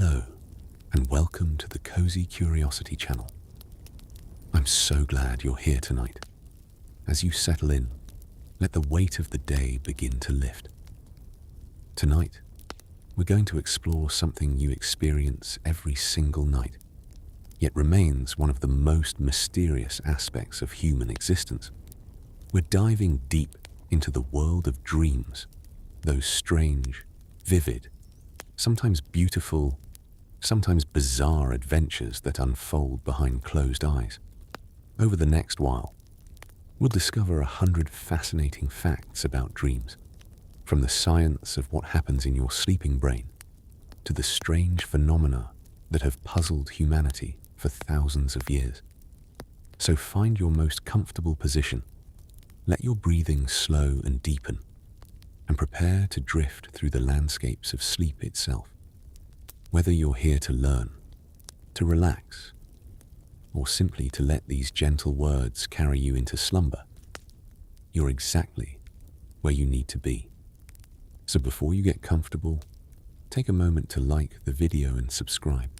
Hello, and welcome to the Cozy Curiosity channel. I'm so glad you're here tonight. As you settle in, let the weight of the day begin to lift. Tonight, we're going to explore something you experience every single night, yet remains one of the most mysterious aspects of human existence. We're diving deep into the world of dreams, those strange, vivid, sometimes beautiful, sometimes bizarre adventures that unfold behind closed eyes. Over the next while, we'll discover 100 fascinating facts about dreams, from the science of what happens in your sleeping brain to the strange phenomena that have puzzled humanity for thousands of years. So find your most comfortable position, let your breathing slow and deepen, and prepare to drift through the landscapes of sleep itself. Whether you're here to learn, to relax, or simply to let these gentle words carry you into slumber, you're exactly where you need to be. So before you get comfortable, take a moment to like the video and subscribe,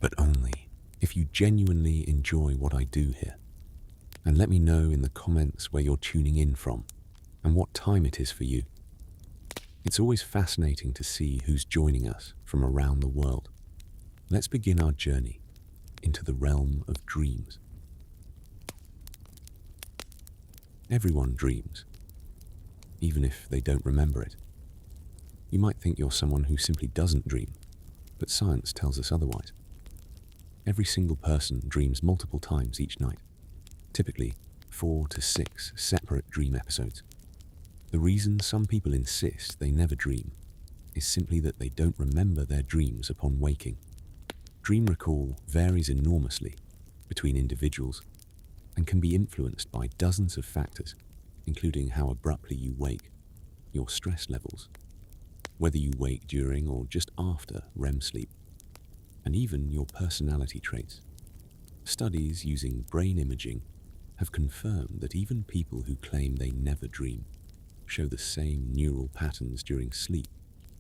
but only if you genuinely enjoy what I do here. And let me know in the comments where you're tuning in from and what time it is for you. It's always fascinating to see who's joining us from around the world. Let's begin our journey into the realm of dreams. Everyone dreams, even if they don't remember it. You might think you're someone who simply doesn't dream, but science tells us otherwise. Every single person dreams multiple times each night, typically 4 to 6 separate dream episodes. The reason some people insist they never dream is simply that they don't remember their dreams upon waking. Dream recall varies enormously between individuals and can be influenced by dozens of factors, including how abruptly you wake, your stress levels, whether you wake during or just after REM sleep, and even your personality traits. Studies using brain imaging have confirmed that even people who claim they never dream show the same neural patterns during sleep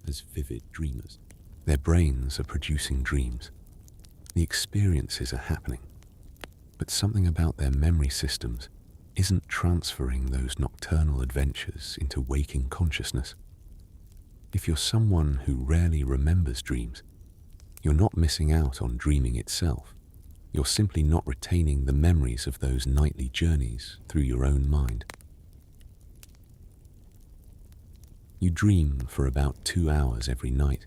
as vivid dreamers. Their brains are producing dreams. The experiences are happening, but something about their memory systems isn't transferring those nocturnal adventures into waking consciousness. If you're someone who rarely remembers dreams, you're not missing out on dreaming itself. You're simply not retaining the memories of those nightly journeys through your own mind. You dream for about 2 hours every night.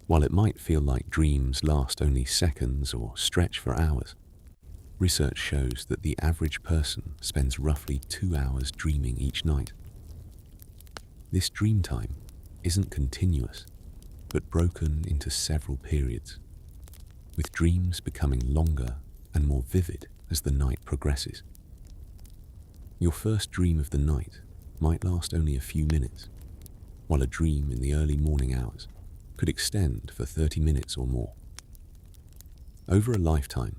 While it might feel like dreams last only seconds or stretch for hours, research shows that the average person spends roughly 2 hours dreaming each night. This dream time isn't continuous, but broken into several periods, with dreams becoming longer and more vivid as the night progresses. Your first dream of the night might last only a few minutes, while a dream in the early morning hours could extend for 30 minutes or more. Over a lifetime,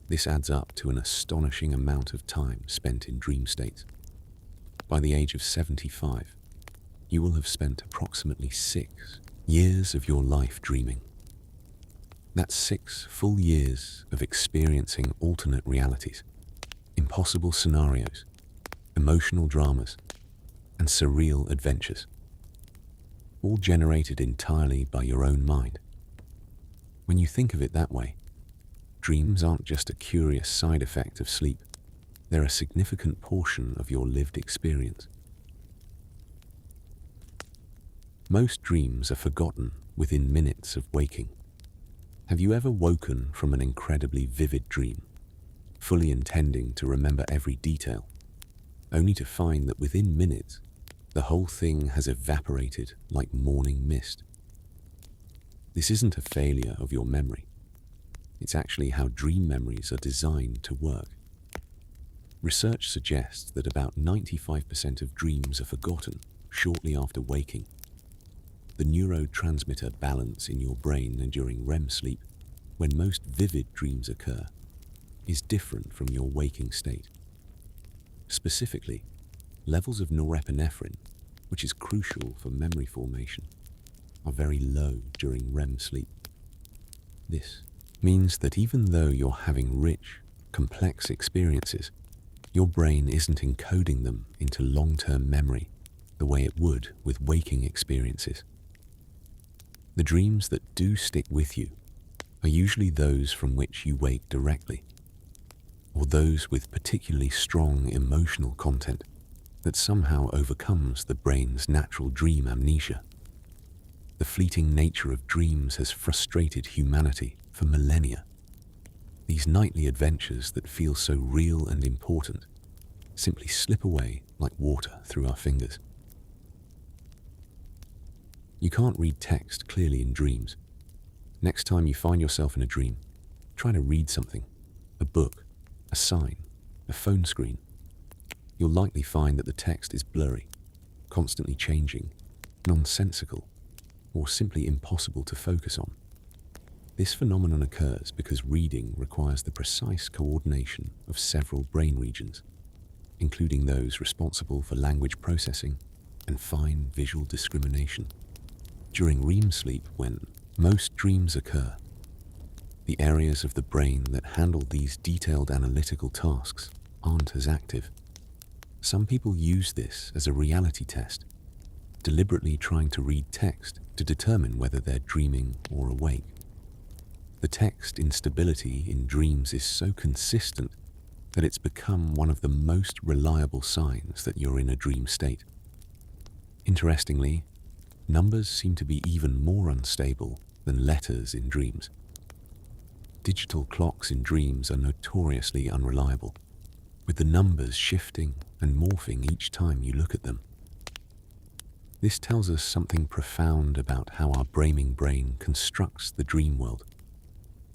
this adds up to an astonishing amount of time spent in dream states. By the age of 75, you will have spent approximately 6 years of your life dreaming. That's 6 full years of experiencing alternate realities, impossible scenarios, emotional dramas, and surreal adventures, all generated entirely by your own mind. When you think of it that way, dreams aren't just a curious side effect of sleep, they're a significant portion of your lived experience. Most dreams are forgotten within minutes of waking. Have you ever woken from an incredibly vivid dream, fully intending to remember every detail, only to find that within minutes, the whole thing has evaporated like morning mist? This isn't a failure of your memory. It's actually how dream memories are designed to work. Research suggests that about 95% of dreams are forgotten shortly after waking. The neurotransmitter balance in your brain and during REM sleep, when most vivid dreams occur, is different from your waking state. Specifically, levels of norepinephrine, which is crucial for memory formation, are very low during REM sleep. This means that even though you're having rich, complex experiences, your brain isn't encoding them into long-term memory the way it would with waking experiences. The dreams that do stick with you are usually those from which you wake directly, or those with particularly strong emotional content that somehow overcomes the brain's natural dream amnesia. The fleeting nature of dreams has frustrated humanity for millennia. These nightly adventures that feel so real and important simply slip away like water through our fingers. You can't read text clearly in dreams. Next time you find yourself in a dream, try to read something, a book, a sign, a phone screen. You'll likely find that the text is blurry, constantly changing, nonsensical, or simply impossible to focus on. This phenomenon occurs because reading requires the precise coordination of several brain regions, including those responsible for language processing and fine visual discrimination. During REM sleep, when most dreams occur, the areas of the brain that handle these detailed analytical tasks aren't as active. Some people use this as a reality test, deliberately trying to read text to determine whether they're dreaming or awake. The text instability in dreams is so consistent that it's become one of the most reliable signs that you're in a dream state. Interestingly, numbers seem to be even more unstable than letters in dreams. Digital clocks in dreams are notoriously unreliable, with the numbers shifting and morphing each time you look at them. This tells us something profound about how our brain constructs the dream world.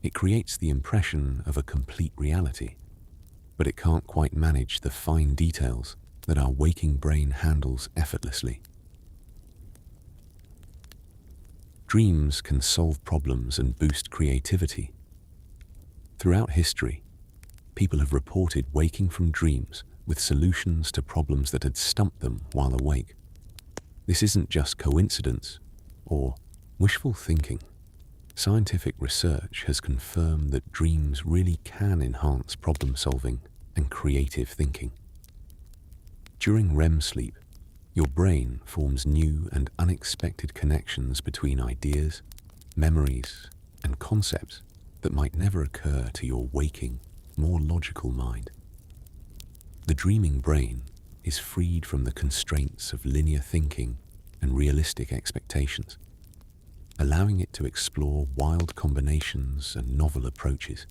It creates the impression of a complete reality, but it can't quite manage the fine details that our waking brain handles effortlessly. Dreams can solve problems and boost creativity. Throughout history, people have reported waking from dreams with solutions to problems that had stumped them while awake. This isn't just coincidence or wishful thinking. Scientific research has confirmed that dreams really can enhance problem solving and creative thinking. During REM sleep, your brain forms new and unexpected connections between ideas, memories, and concepts that might never occur to your waking, more logical mind. The dreaming brain is freed from the constraints of linear thinking and realistic expectations, allowing it to explore wild combinations and novel approaches.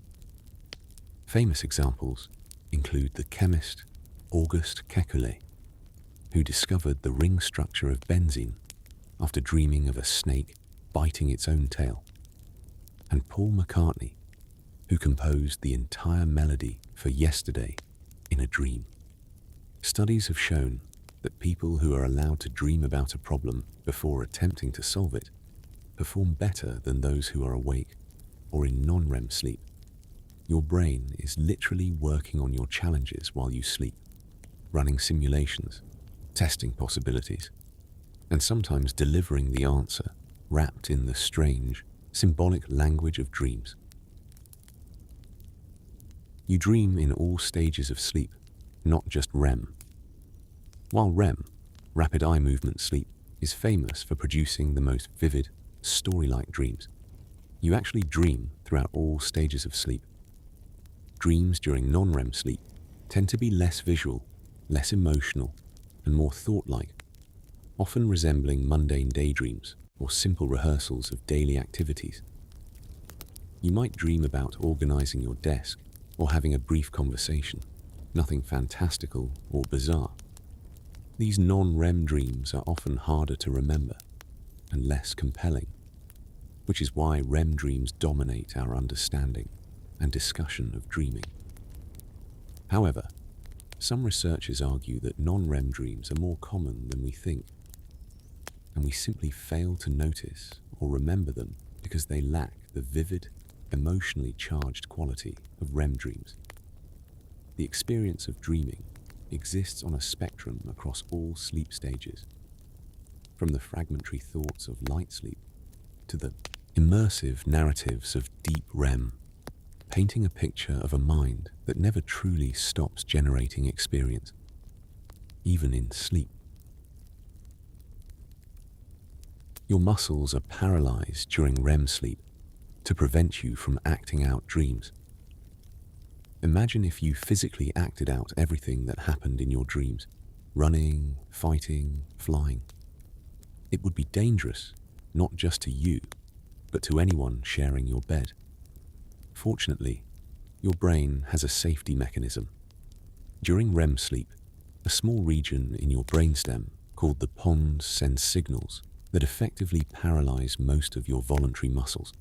Famous examples include the chemist Auguste Kekulé, who discovered the ring structure of benzene after dreaming of a snake biting its own tail, and Paul McCartney, who composed the entire melody for Yesterday in a dream. Studies have shown that people who are allowed to dream about a problem before attempting to solve it perform better than those who are awake or in non-REM sleep. Your brain is literally working on your challenges while you sleep, running simulations, testing possibilities, and sometimes delivering the answer wrapped in the strange, symbolic language of dreams. You dream in all stages of sleep, not just REM. While REM, rapid eye movement sleep, is famous for producing the most vivid, story-like dreams, you actually dream throughout all stages of sleep. Dreams during non-REM sleep tend to be less visual, less emotional, and more thought-like, often resembling mundane daydreams or simple rehearsals of daily activities. You might dream about organizing your desk or having a brief conversation, nothing fantastical or bizarre. These non-REM dreams are often harder to remember and less compelling, which is why REM dreams dominate our understanding and discussion of dreaming. However, some researchers argue that non-REM dreams are more common than we think, and we simply fail to notice or remember them because they lack the vivid, emotionally charged quality of REM dreams. The experience of dreaming exists on a spectrum across all sleep stages, from the fragmentary thoughts of light sleep to the immersive narratives of deep REM, painting a picture of a mind that never truly stops generating experience, even in sleep. Your muscles are paralyzed during REM sleep to prevent you from acting out dreams. Imagine if you physically acted out everything that happened in your dreams, running, fighting, flying. It would be dangerous, not just to you, but to anyone sharing your bed. Fortunately, your brain has a safety mechanism. During REM sleep, a small region in your brainstem called the pons sends signals that effectively paralyze most of your voluntary muscles,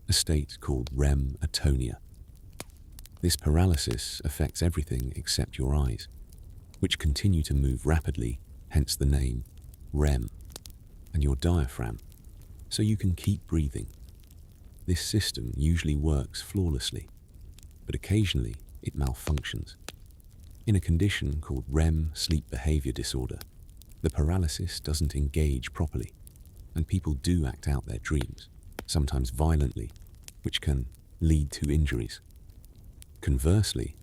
a state called REM atonia. This paralysis affects everything except your eyes, which continue to move rapidly, hence the name REM, and your diaphragm, so you can keep breathing. This system usually works flawlessly, but occasionally it malfunctions. In a condition called REM sleep behavior disorder, the paralysis doesn't engage properly, and people do act out their dreams, sometimes violently, which can lead to injuries. Conversely,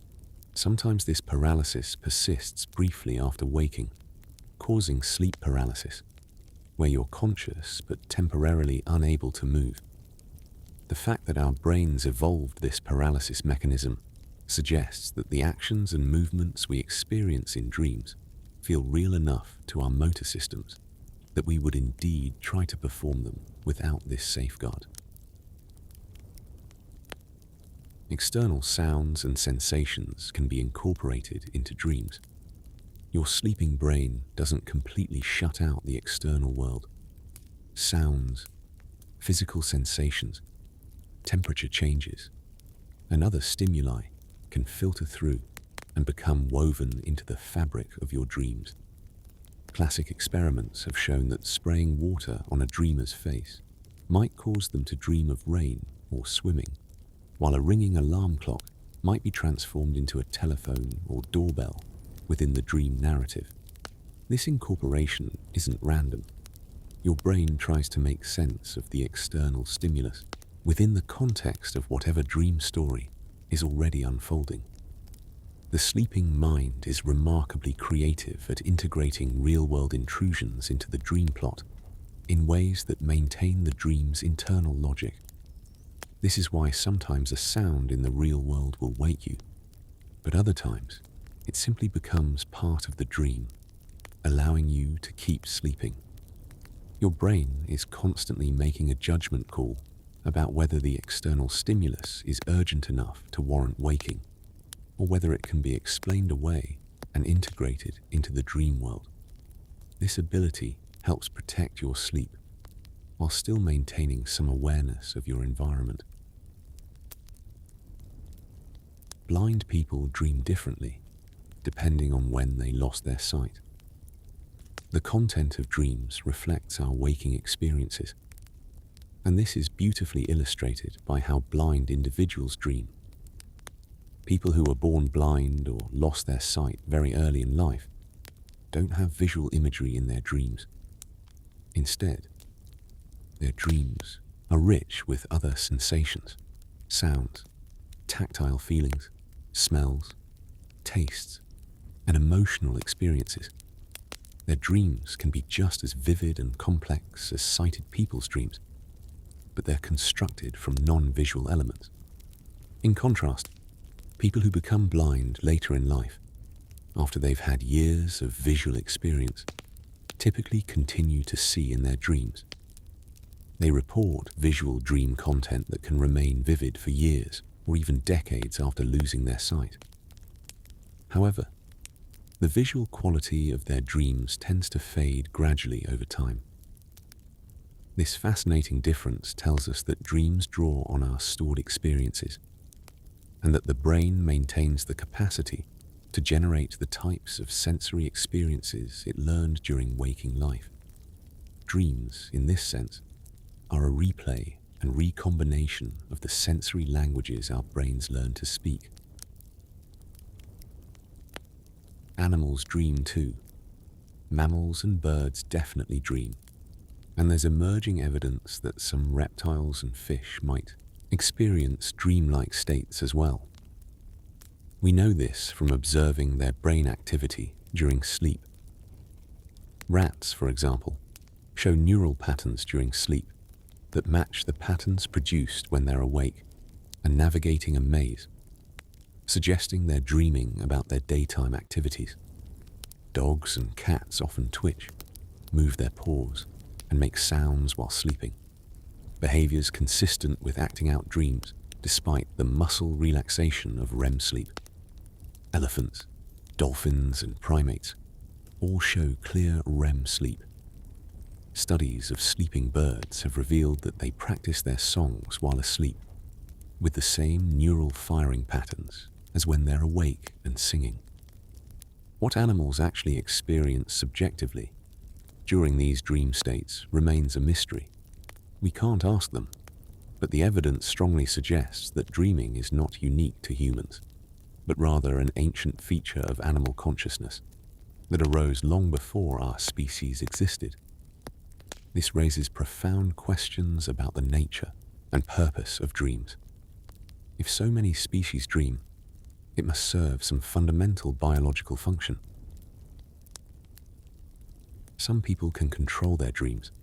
sometimes this paralysis persists briefly after waking, causing sleep paralysis, where you're conscious but temporarily unable to move. The fact that our brains evolved this paralysis mechanism suggests that the actions and movements we experience in dreams feel real enough to our motor systems that we would indeed try to perform them without this safeguard. External sounds and sensations can be incorporated into dreams. Your sleeping brain doesn't completely shut out the external world. Sounds, physical sensations, temperature changes, and other stimuli can filter through and become woven into the fabric of your dreams. Classic experiments have shown that spraying water on a dreamer's face might cause them to dream of rain or swimming, while a ringing alarm clock might be transformed into a telephone or doorbell within the dream narrative. This incorporation isn't random. Your brain tries to make sense of the external stimulus within the context of whatever dream story is already unfolding. The sleeping mind is remarkably creative at integrating real-world intrusions into the dream plot in ways that maintain the dream's internal logic. This is why sometimes a sound in the real world will wake you, but other times it simply becomes part of the dream, allowing you to keep sleeping. Your brain is constantly making a judgment call about whether the external stimulus is urgent enough to warrant waking, or whether it can be explained away and integrated into the dream world. This ability helps protect your sleep while still maintaining some awareness of your environment. Blind people dream differently, depending on when they lost their sight. The content of dreams reflects our waking experiences, and this is beautifully illustrated by how blind individuals dream. People who were born blind or lost their sight very early in life don't have visual imagery in their dreams. Instead, their dreams are rich with other sensations, sounds, tactile feelings, smells, tastes, and emotional experiences. Their dreams can be just as vivid and complex as sighted people's dreams, but they're constructed from non-visual elements. In contrast, people who become blind later in life, after they've had years of visual experience, typically continue to see in their dreams. They report visual dream content that can remain vivid for years or even decades after losing their sight. However, the visual quality of their dreams tends to fade gradually over time. This fascinating difference tells us that dreams draw on our stored experiences, and that the brain maintains the capacity to generate the types of sensory experiences it learned during waking life. Dreams, in this sense, are a replay and recombination of the sensory languages our brains learn to speak. Animals dream too. Mammals and birds definitely dream, And there's emerging evidence that some reptiles and fish might experience dreamlike states as well. We know this from observing their brain activity during sleep. Rats, for example, show neural patterns during sleep that match the patterns produced when they're awake and navigating a maze, suggesting they're dreaming about their daytime activities. Dogs and cats often twitch, move their paws, and make sounds while sleeping, behaviors consistent with acting out dreams despite the muscle relaxation of REM sleep. Elephants, dolphins, and primates all show clear REM sleep. Studies of sleeping birds have revealed that they practice their songs while asleep, with the same neural firing patterns as when they're awake and singing. What animals actually experience subjectively during these dream states remains a mystery. We can't ask them, but the evidence strongly suggests that dreaming is not unique to humans, but rather an ancient feature of animal consciousness that arose long before our species existed. This raises profound questions about the nature and purpose of dreams. If so many species dream, it must serve some fundamental biological function. Some people can control their dreams,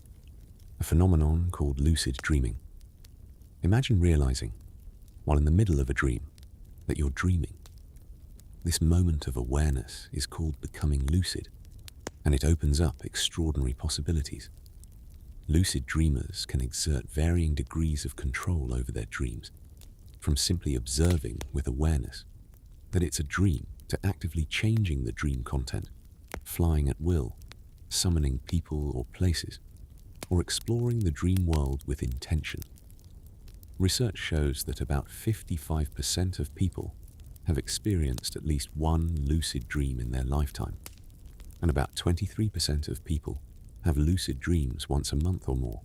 a phenomenon called lucid dreaming. Imagine realizing, while in the middle of a dream, that you're dreaming. This moment of awareness is called becoming lucid, and it opens up extraordinary possibilities. Lucid dreamers can exert varying degrees of control over their dreams, from simply observing with awareness that it's a dream to actively changing the dream content, flying at will, summoning people or places, or exploring the dream world with intention. Research shows that about 55% of people have experienced at least one lucid dream in their lifetime, and about 23% of people have lucid dreams once a month or more.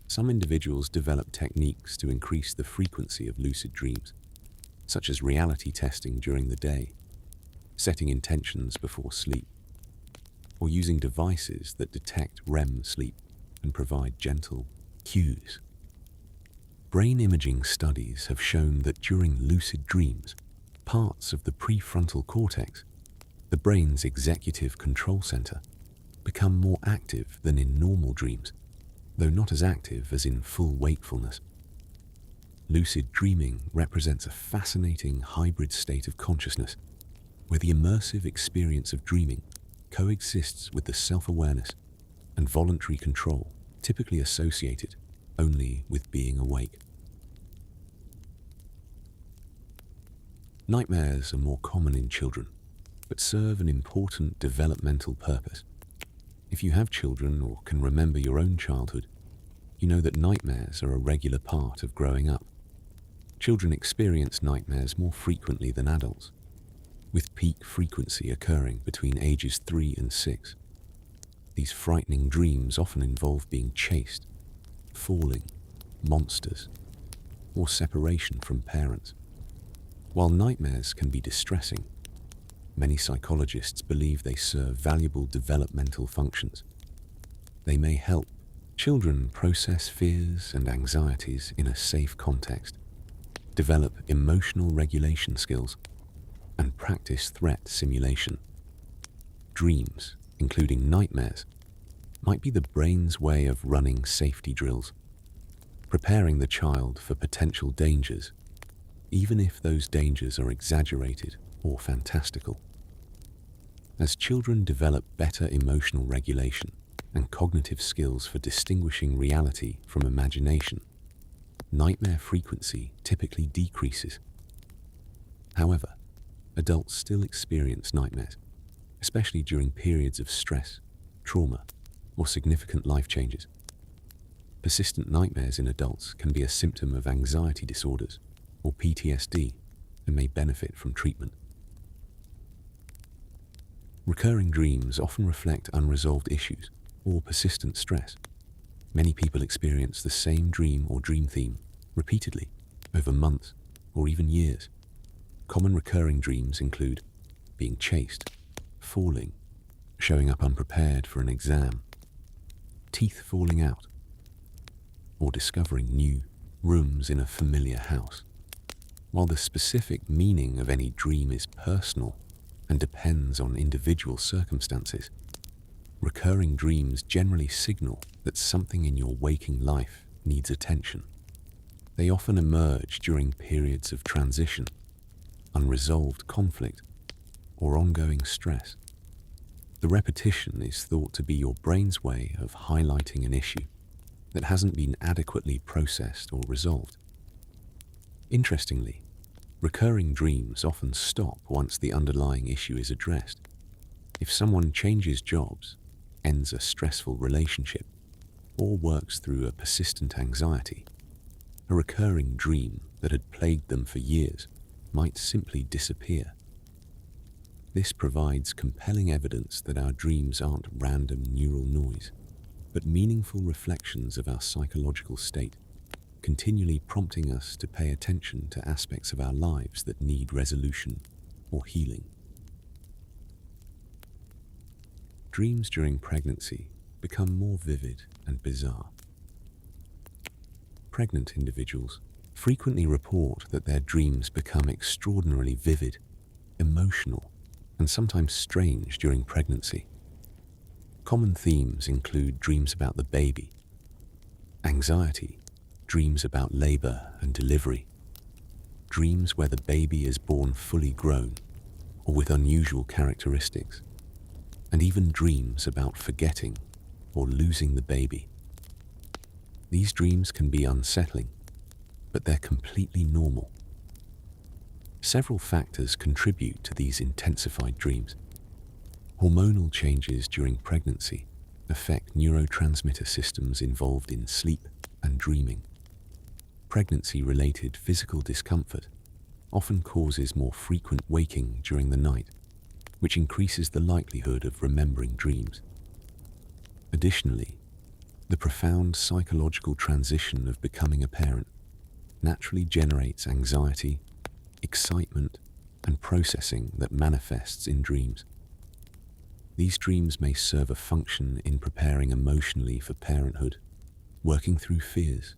Some individuals develop techniques to increase the frequency of lucid dreams, such as reality testing during the day, setting intentions before sleep, or using devices that detect REM sleep and provide gentle cues. Brain imaging studies have shown that during lucid dreams, parts of the prefrontal cortex, the brain's executive control center, become more active than in normal dreams, though not as active as in full wakefulness. Lucid dreaming represents a fascinating hybrid state of consciousness, where the immersive experience of dreaming coexists with the self-awareness and voluntary control typically associated only with being awake. Nightmares are more common in children, but serve an important developmental purpose. If you have children or can remember your own childhood, you know that nightmares are a regular part of growing up. Children experience nightmares more frequently than adults, with peak frequency occurring between ages 3 and 6. These frightening dreams often involve being chased, falling, monsters, or separation from parents. While nightmares can be distressing, many psychologists believe they serve valuable developmental functions. They may help children process fears and anxieties in a safe context, develop emotional regulation skills, and practice threat simulation. Dreams, including nightmares, might be the brain's way of running safety drills, preparing the child for potential dangers, even if those dangers are exaggerated or fantastical. As children develop better emotional regulation and cognitive skills for distinguishing reality from imagination, nightmare frequency typically decreases. However, adults still experience nightmares, especially during periods of stress, trauma, or significant life changes. Persistent nightmares in adults can be a symptom of anxiety disorders or PTSD and may benefit from treatment. Recurring dreams often reflect unresolved issues or persistent stress. Many people experience the same dream or dream theme repeatedly over months or even years. Common recurring dreams include being chased, falling, showing up unprepared for an exam, teeth falling out, or discovering new rooms in a familiar house. While the specific meaning of any dream is personal and depends on individual circumstances, recurring dreams generally signal that something in your waking life needs attention. They often emerge during periods of transition, unresolved conflict, or ongoing stress. The repetition is thought to be your brain's way of highlighting an issue that hasn't been adequately processed or resolved. Interestingly, recurring dreams often stop once the underlying issue is addressed. If someone changes jobs, ends a stressful relationship, or works through a persistent anxiety, a recurring dream that had plagued them for years might simply disappear. This provides compelling evidence that our dreams aren't random neural noise, but meaningful reflections of our psychological state, continually prompting us to pay attention to aspects of our lives that need resolution or healing. Dreams during pregnancy become more vivid and bizarre. Pregnant individuals frequently report that their dreams become extraordinarily vivid, emotional, and sometimes strange during pregnancy. Common themes include dreams about the baby, anxiety, dreams about labor and delivery, dreams where the baby is born fully grown or with unusual characteristics, and even dreams about forgetting or losing the baby. These dreams can be unsettling, but they're completely normal. Several factors contribute to these intensified dreams. Hormonal changes during pregnancy affect neurotransmitter systems involved in sleep and dreaming. Pregnancy-related physical discomfort often causes more frequent waking during the night, which increases the likelihood of remembering dreams. Additionally, the profound psychological transition of becoming a parent naturally generates anxiety, excitement, and processing that manifests in dreams. These dreams may serve a function in preparing emotionally for parenthood, working through fears,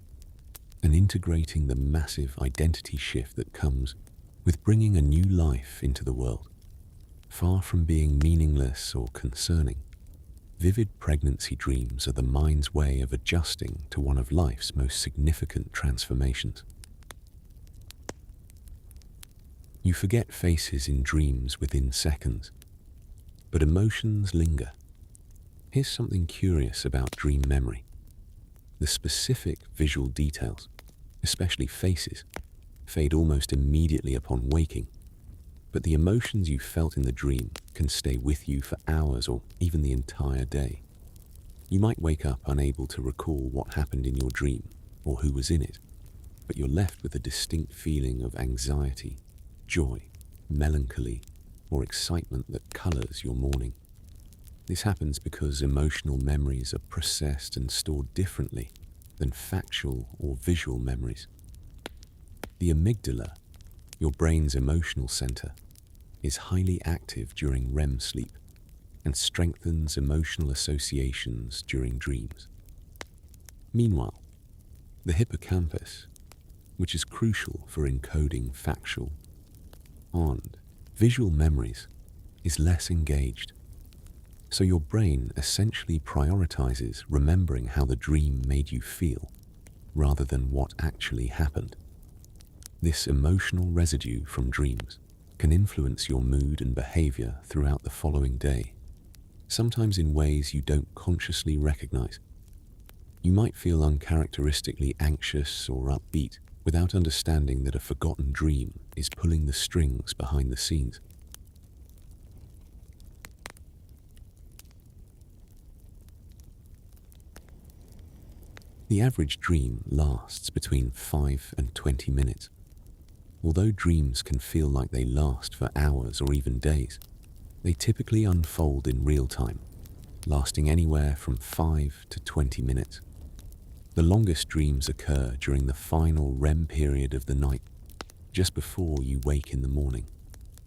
and integrating the massive identity shift that comes with bringing a new life into the world. Far from being meaningless or concerning, vivid pregnancy dreams are the mind's way of adjusting to one of life's most significant transformations. You forget faces in dreams within seconds, but emotions linger. Here's something curious about dream memory. The specific visual details, especially faces, fade almost immediately upon waking, but the emotions you felt in the dream can stay with you for hours or even the entire day. You might wake up unable to recall what happened in your dream or who was in it, but you're left with a distinct feeling of anxiety, joy, melancholy, or excitement that colors your morning. This happens because emotional memories are processed and stored differently than factual or visual memories. The amygdala, your brain's emotional center, is highly active during REM sleep and strengthens emotional associations during dreams. Meanwhile, the hippocampus, which is crucial for encoding factual and visual memories, is less engaged. So your brain essentially prioritizes remembering how the dream made you feel rather than what actually happened. This emotional residue from dreams can influence your mood and behavior throughout the following day, sometimes in ways you don't consciously recognize. You might feel uncharacteristically anxious or upbeat without understanding that a forgotten dream is pulling the strings behind the scenes. The average dream lasts between 5 and 20 minutes. Although dreams can feel like they last for hours or even days, they typically unfold in real time, lasting anywhere from 5 to 20 minutes. The longest dreams occur during the final REM period of the night, just before you wake in the morning,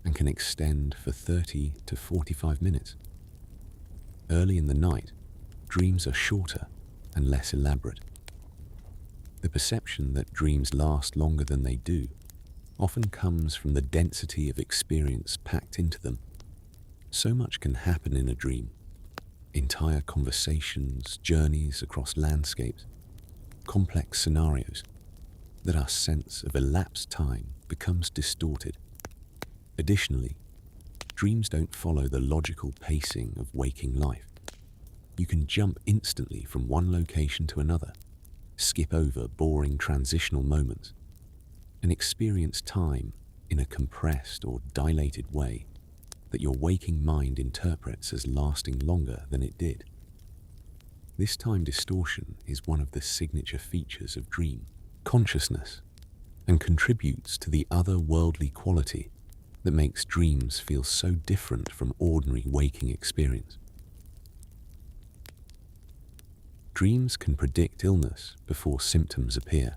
and can extend for 30 to 45 minutes. Early in the night, dreams are shorter and less elaborate. The perception that dreams last longer than they do often comes from the density of experience packed into them. So much can happen in a dream: entire conversations, journeys across landscapes, complex scenarios, that our sense of elapsed time becomes distorted. Additionally, dreams don't follow the logical pacing of waking life. You can jump instantly from one location to another, skip over boring transitional moments, and experience time in a compressed or dilated way that your waking mind interprets as lasting longer than it did. This time distortion is one of the signature features of dream consciousness and contributes to the otherworldly quality that makes dreams feel so different from ordinary waking experience. Dreams can predict illness before symptoms appear.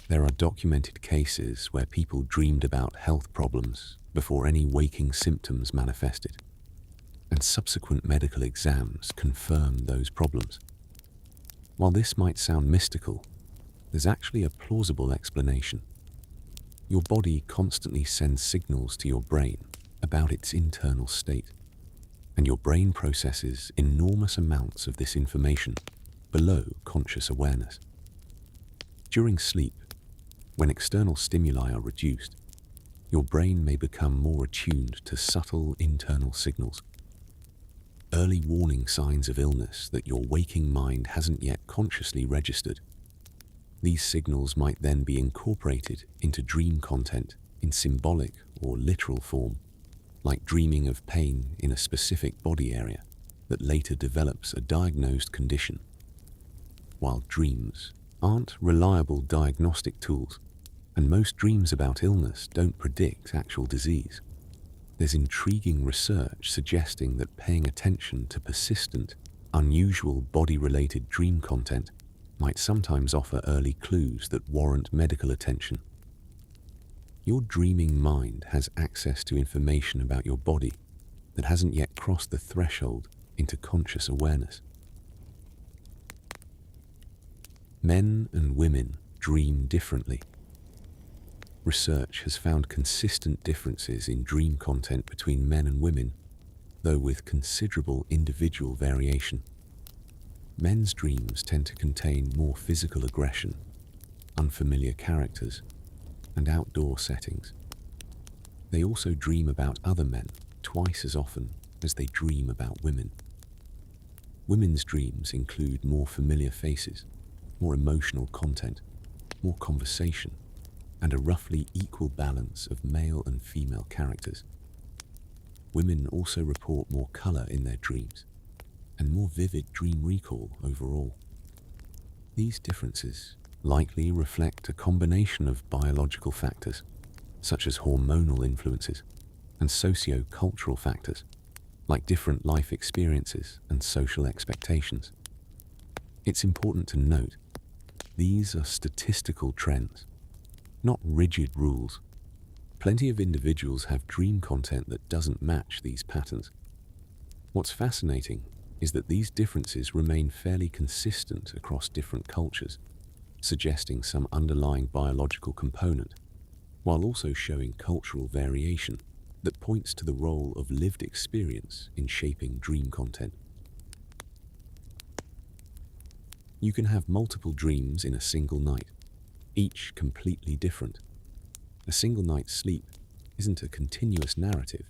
There are documented cases where people dreamed about health problems before any waking symptoms manifested, and subsequent medical exams confirm those problems. While this might sound mystical, there's actually a plausible explanation. Your body constantly sends signals to your brain about its internal state, and your brain processes enormous amounts of this information below conscious awareness. During sleep, when external stimuli are reduced, your brain may become more attuned to subtle internal signals, early warning signs of illness that your waking mind hasn't yet consciously registered. These signals might then be incorporated into dream content in symbolic or literal form, like dreaming of pain in a specific body area that later develops a diagnosed condition. While dreams aren't reliable diagnostic tools, and most dreams about illness don't predict actual disease, there's intriguing research suggesting that paying attention to persistent, unusual body-related dream content might sometimes offer early clues that warrant medical attention. Your dreaming mind has access to information about your body that hasn't yet crossed the threshold into conscious awareness. Men and women dream differently. Research has found consistent differences in dream content between men and women, though with considerable individual variation. Men's dreams tend to contain more physical aggression, unfamiliar characters, and outdoor settings. They also dream about other men twice as often as they dream about women. Women's dreams include more familiar faces, more emotional content, more conversation, and a roughly equal balance of male and female characters. Women also report more color in their dreams and more vivid dream recall overall. These differences likely reflect a combination of biological factors, such as hormonal influences, and socio-cultural factors, like different life experiences and social expectations. It's important to note, these are statistical trends, not rigid rules. Plenty of individuals have dream content that doesn't match these patterns. What's fascinating is that these differences remain fairly consistent across different cultures, suggesting some underlying biological component, while also showing cultural variation that points to the role of lived experience in shaping dream content. You can have multiple dreams in a single night, each completely different. A single night's sleep isn't a continuous narrative,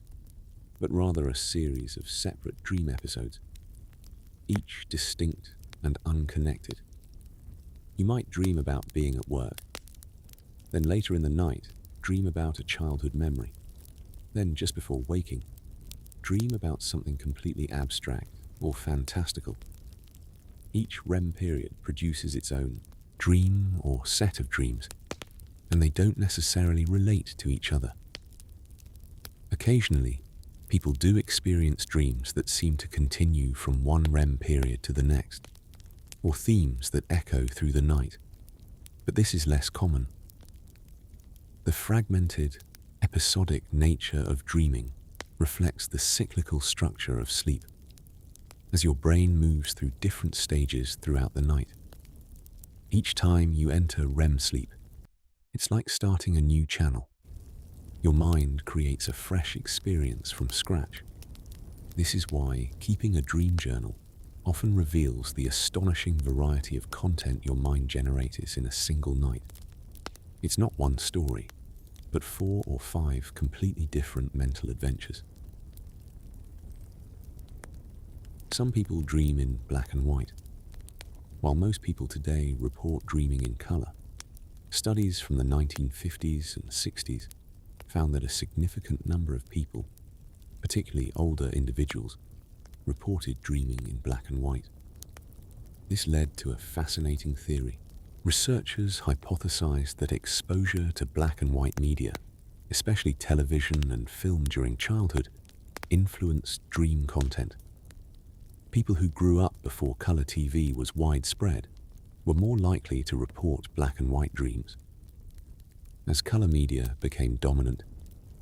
but rather a series of separate dream episodes, each distinct and unconnected. You might dream about being at work, then later in the night, dream about a childhood memory, then just before waking, dream about something completely abstract or fantastical. Each REM period produces its own dream or set of dreams, and they don't necessarily relate to each other. Occasionally, people do experience dreams that seem to continue from one REM period to the next, or themes that echo through the night, but this is less common. The fragmented, episodic nature of dreaming reflects the cyclical structure of sleep. as your brain moves through different stages throughout the night. Each time you enter REM sleep, it's like starting a new channel. Your mind creates a fresh experience from scratch. This is why keeping a dream journal often reveals the astonishing variety of content your mind generates in a single night. It's not one story, but 4 or 5 completely different mental adventures. Some people dream in black and white, while most people today report dreaming in color. Studies from the 1950s and 60s found that a significant number of people, particularly older individuals, reported dreaming in black and white. This led to a fascinating theory. Researchers hypothesized that exposure to black and white media, especially television and film during childhood, influenced dream content. People who grew up before color TV was widespread were more likely to report black and white dreams. As color media became dominant,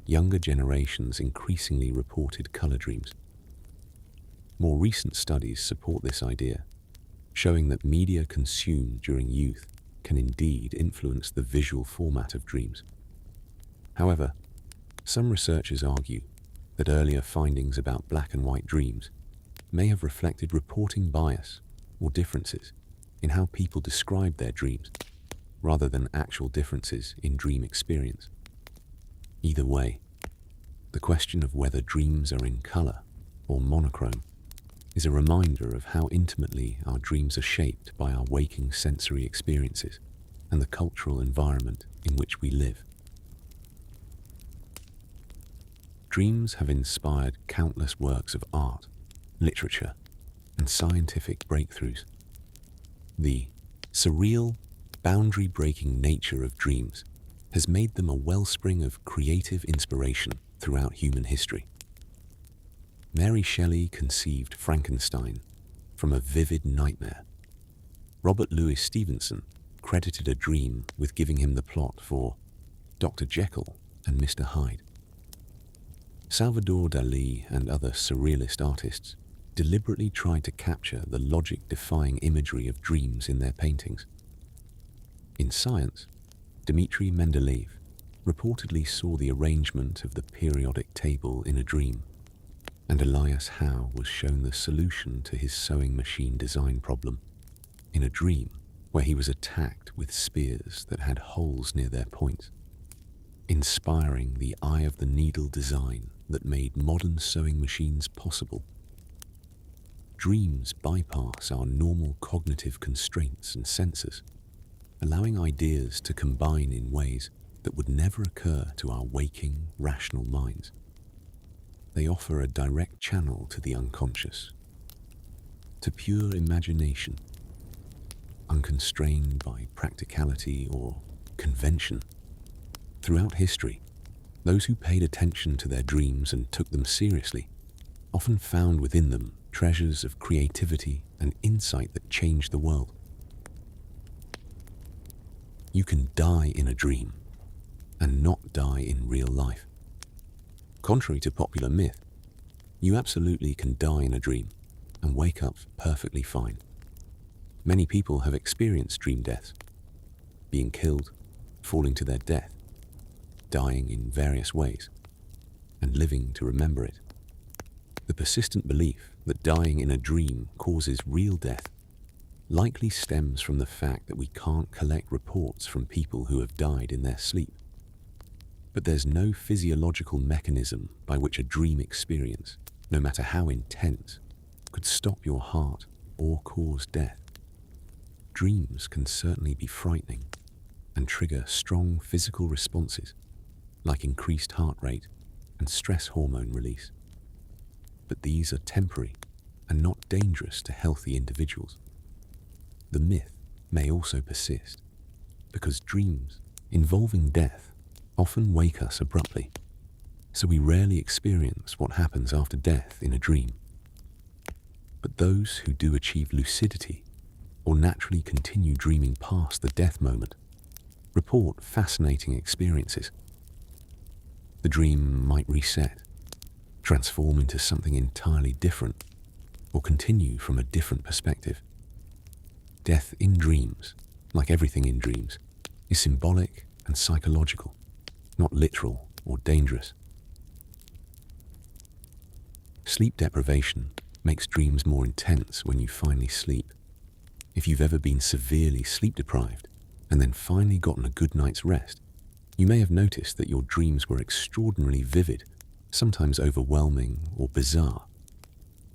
younger generations increasingly reported color dreams. More recent studies support this idea, showing that media consumed during youth can indeed influence the visual format of dreams. However, some researchers argue that earlier findings about black and white dreams may have reflected reporting bias or differences in how people describe their dreams, rather than actual differences in dream experience. Either way, the question of whether dreams are in color or monochrome is a reminder of how intimately our dreams are shaped by our waking sensory experiences and the cultural environment in which we live. Dreams have inspired countless works of art, literature, and scientific breakthroughs. The surreal, boundary-breaking nature of dreams has made them a wellspring of creative inspiration throughout human history. Mary Shelley conceived Frankenstein from a vivid nightmare. Robert Louis Stevenson credited a dream with giving him the plot for Dr. Jekyll and Mr. Hyde. Salvador Dali and other surrealist artists deliberately tried to capture the logic-defying imagery of dreams in their paintings. In science, Dmitri Mendeleev reportedly saw the arrangement of the periodic table in a dream, and Elias Howe was shown the solution to his sewing machine design problem in a dream where he was attacked with spears that had holes near their points, inspiring the eye of the needle design that made modern sewing machines possible. Dreams bypass our normal cognitive constraints and sensors, allowing ideas to combine in ways that would never occur to our waking, rational minds. They offer a direct channel to the unconscious, to pure imagination, unconstrained by practicality or convention. Throughout history, those who paid attention to their dreams and took them seriously often found within them treasures of creativity and insight that changed the world. You can die in a dream and not die in real life. Contrary to popular myth, you absolutely can die in a dream and wake up perfectly fine. Many people have experienced dream deaths, being killed, falling to their death, dying in various ways, and living to remember it. The persistent belief that dying in a dream causes real death likely stems from the fact that we can't collect reports from people who have died in their sleep. But there's no physiological mechanism by which a dream experience, no matter how intense, could stop your heart or cause death. Dreams can certainly be frightening and trigger strong physical responses like increased heart rate and stress hormone release. But these are temporary and not dangerous to healthy individuals. The myth may also persist because dreams involving death often wake us abruptly, so we rarely experience what happens after death in a dream. But those who do achieve lucidity or naturally continue dreaming past the death moment report fascinating experiences. The dream might reset, transform into something entirely different, or continue from a different perspective. Death in dreams, like everything in dreams, is symbolic and psychological, not literal or dangerous. Sleep deprivation makes dreams more intense when you finally sleep. If you've ever been severely sleep deprived and then finally gotten a good night's rest, you may have noticed that your dreams were extraordinarily vivid, sometimes overwhelming or bizarre.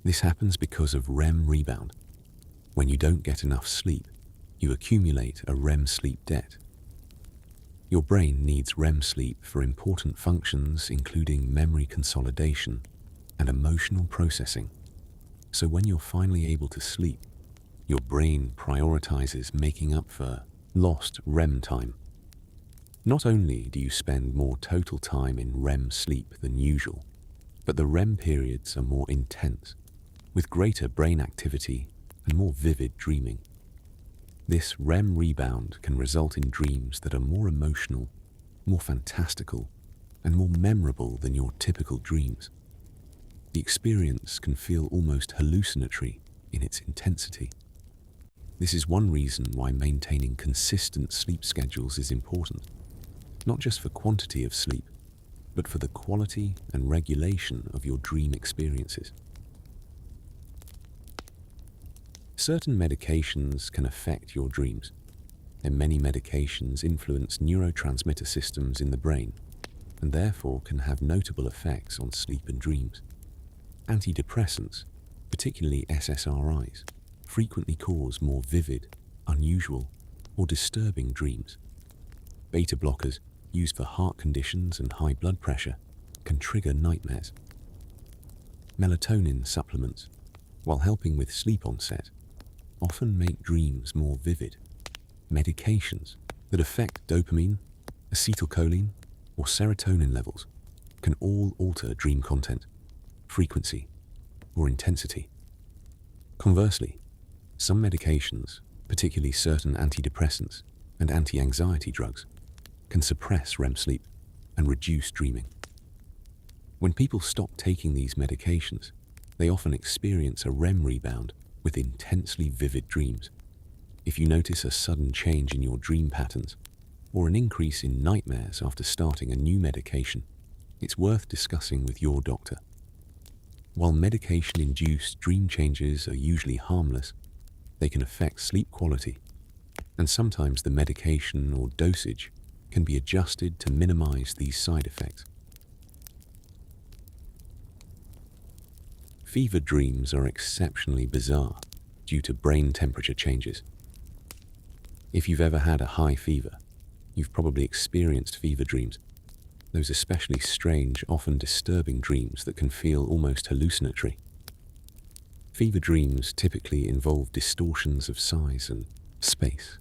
This happens because of REM rebound. When you don't get enough sleep, you accumulate a REM sleep debt. Your brain needs REM sleep for important functions including memory consolidation and emotional processing. So when you're finally able to sleep, your brain prioritizes making up for lost REM time. Not only do you spend more total time in REM sleep than usual, but the REM periods are more intense, with greater brain activity and more vivid dreaming. This REM rebound can result in dreams that are more emotional, more fantastical, and more memorable than your typical dreams. The experience can feel almost hallucinatory in its intensity. This is one reason why maintaining consistent sleep schedules is important, not just for quantity of sleep, but for the quality and regulation of your dream experiences. Certain medications can affect your dreams, and many medications influence neurotransmitter systems in the brain, and therefore can have notable effects on sleep and dreams. Antidepressants, particularly SSRIs, frequently cause more vivid, unusual, or disturbing dreams. Beta blockers, used for heart conditions and high blood pressure, can trigger nightmares. Melatonin supplements, while helping with sleep onset, often make dreams more vivid. Medications that affect dopamine, acetylcholine, or serotonin levels can all alter dream content, frequency, or intensity. Conversely, some medications, particularly certain antidepressants and anti-anxiety drugs, can suppress REM sleep and reduce dreaming. When people stop taking these medications, they often experience a REM rebound with intensely vivid dreams. If you notice a sudden change in your dream patterns or an increase in nightmares after starting a new medication, it's worth discussing with your doctor. While medication-induced dream changes are usually harmless, they can affect sleep quality, and sometimes the medication or dosage can be adjusted to minimize these side effects. Fever dreams are exceptionally bizarre due to brain temperature changes. If you've ever had a high fever, you've probably experienced fever dreams, those especially strange, often disturbing dreams that can feel almost hallucinatory. Fever dreams typically involve distortions of size and space,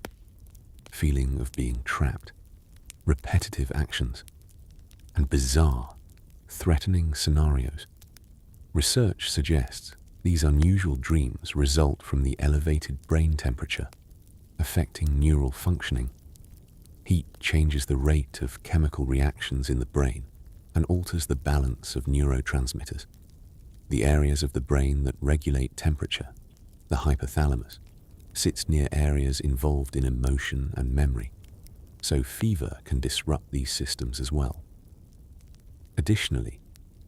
feeling of being trapped, repetitive actions, and bizarre, threatening scenarios. Research suggests these unusual dreams result from the elevated brain temperature, affecting neural functioning. Heat changes the rate of chemical reactions in the brain and alters the balance of neurotransmitters. The areas of the brain that regulate temperature, the hypothalamus, sits near areas involved in emotion and memory, so fever can disrupt these systems as well. Additionally,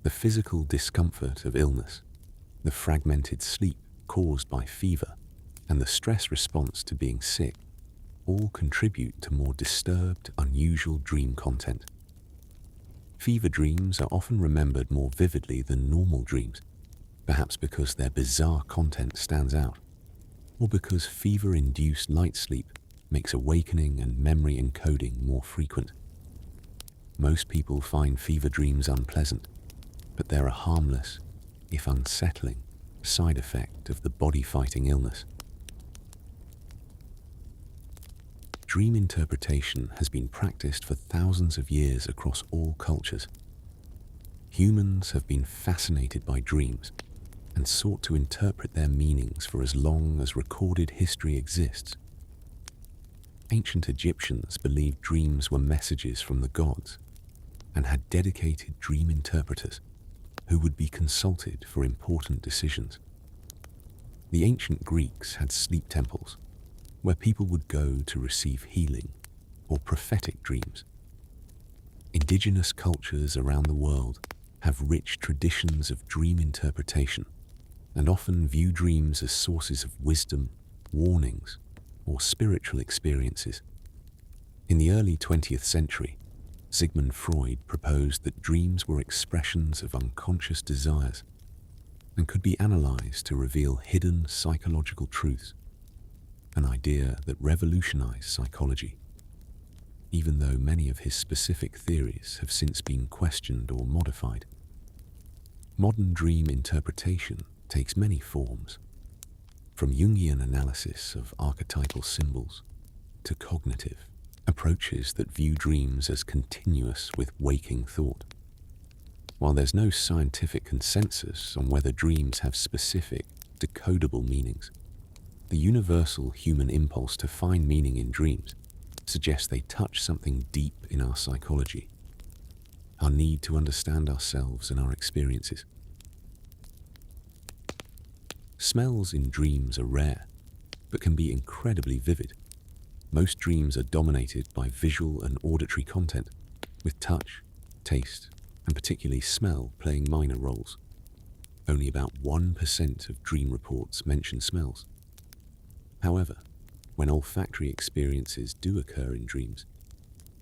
the physical discomfort of illness, the fragmented sleep caused by fever, and the stress response to being sick all contribute to more disturbed, unusual dream content. Fever dreams are often remembered more vividly than normal dreams, perhaps because their bizarre content stands out, or because fever-induced light sleep makes awakening and memory encoding more frequent. Most people find fever dreams unpleasant, but they're a harmless, if unsettling, side effect of the body-fighting illness. Dream interpretation has been practiced for thousands of years across all cultures. Humans have been fascinated by dreams and sought to interpret their meanings for as long as recorded history exists. Ancient Egyptians believed dreams were messages from the gods and had dedicated dream interpreters who would be consulted for important decisions. The ancient Greeks had sleep temples where people would go to receive healing or prophetic dreams. Indigenous cultures around the world have rich traditions of dream interpretation and often view dreams as sources of wisdom, warnings, or spiritual experiences. In the early 20th century, Sigmund Freud proposed that dreams were expressions of unconscious desires and could be analyzed to reveal hidden psychological truths, an idea that revolutionized psychology, even though many of his specific theories have since been questioned or modified. Modern dream interpretation takes many forms, from Jungian analysis of archetypal symbols to cognitive approaches that view dreams as continuous with waking thought. While there's no scientific consensus on whether dreams have specific, decodable meanings, the universal human impulse to find meaning in dreams suggests they touch something deep in our psychology, our need to understand ourselves and our experiences. Smells in dreams are rare, but can be incredibly vivid. Most dreams are dominated by visual and auditory content, with touch, taste, and particularly smell playing minor roles. Only about 1% of dream reports mention smells. However, when olfactory experiences do occur in dreams,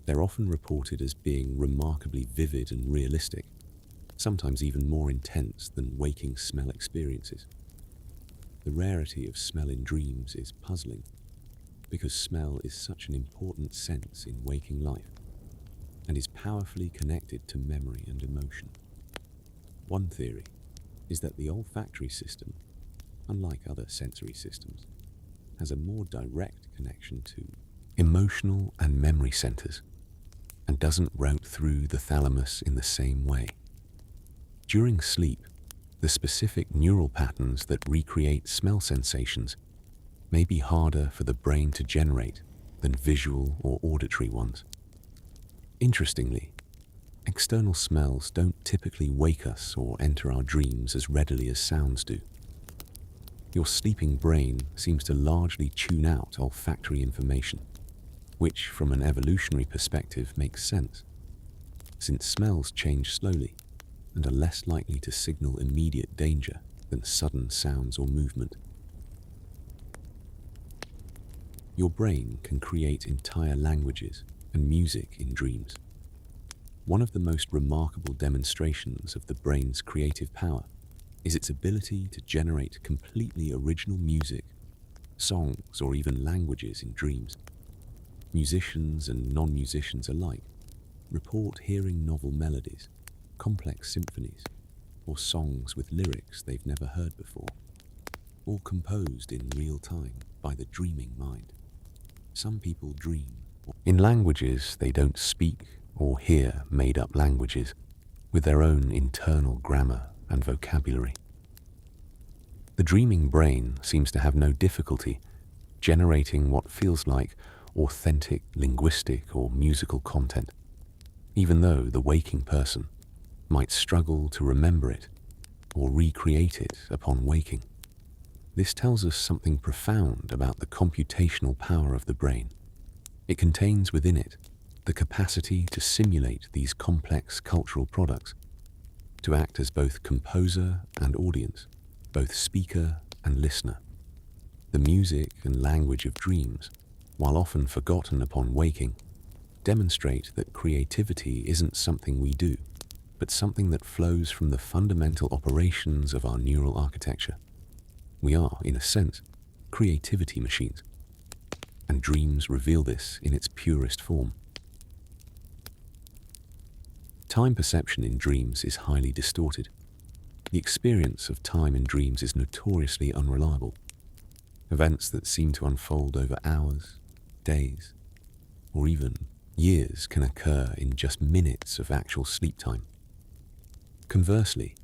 they're often reported as being remarkably vivid and realistic, sometimes even more intense than waking smell experiences. The rarity of smell in dreams is puzzling, because smell is such an important sense in waking life and is powerfully connected to memory and emotion. One theory is that the olfactory system, unlike other sensory systems, has a more direct connection to emotional and memory centers and doesn't route through the thalamus in the same way. During sleep, the specific neural patterns that recreate smell sensations may be harder for the brain to generate than visual or auditory ones. Interestingly, external smells don't typically wake us or enter our dreams as readily as sounds do. Your sleeping brain seems to largely tune out olfactory information, which from an evolutionary perspective makes sense, since smells change slowly and are less likely to signal immediate danger than sudden sounds or movement. Your brain can create entire languages and music in dreams. One of the most remarkable demonstrations of the brain's creative power is its ability to generate completely original music, songs, or even languages in dreams. Musicians and non-musicians alike report hearing novel melodies, complex symphonies, or songs with lyrics they've never heard before, all composed in real time by the dreaming mind. Some people dream in languages they don't speak or hear made-up languages with their own internal grammar and vocabulary. The dreaming brain seems to have no difficulty generating what feels like authentic linguistic or musical content, even though the waking person might struggle to remember it or recreate it upon waking. This tells us something profound about the computational power of the brain. It contains within it the capacity to simulate these complex cultural products, to act as both composer and audience, both speaker and listener. The music and language of dreams, while often forgotten upon waking, demonstrate that creativity isn't something we do, but something that flows from the fundamental operations of our neural architecture. We are, in a sense, creativity machines, and dreams reveal this in its purest form. Time perception in dreams is highly distorted. The experience of time in dreams is notoriously unreliable. Events that seem to unfold over hours, days, or even years can occur in just minutes of actual sleep time. Conversely,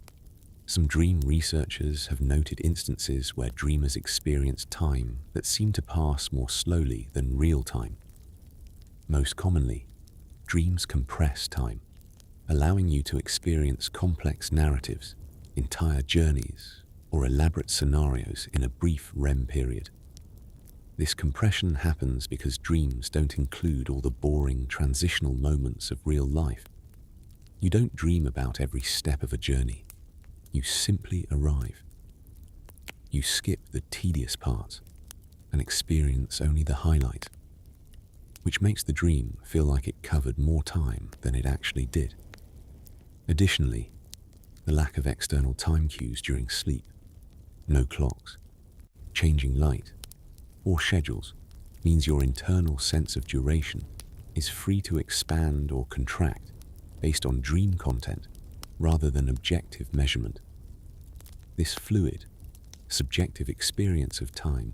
some dream researchers have noted instances where dreamers experience time that seem to pass more slowly than real time. Most commonly, dreams compress time, allowing you to experience complex narratives, entire journeys, or elaborate scenarios in a brief REM period. This compression happens because dreams don't include all the boring transitional moments of real life. You don't dream about every step of a journey. You simply arrive. You skip the tedious parts and experience only the highlight, which makes the dream feel like it covered more time than it actually did. Additionally, the lack of external time cues during sleep, no clocks, changing light, or schedules, means your internal sense of duration is free to expand or contract based on dream content rather than objective measurement. This fluid, subjective experience of time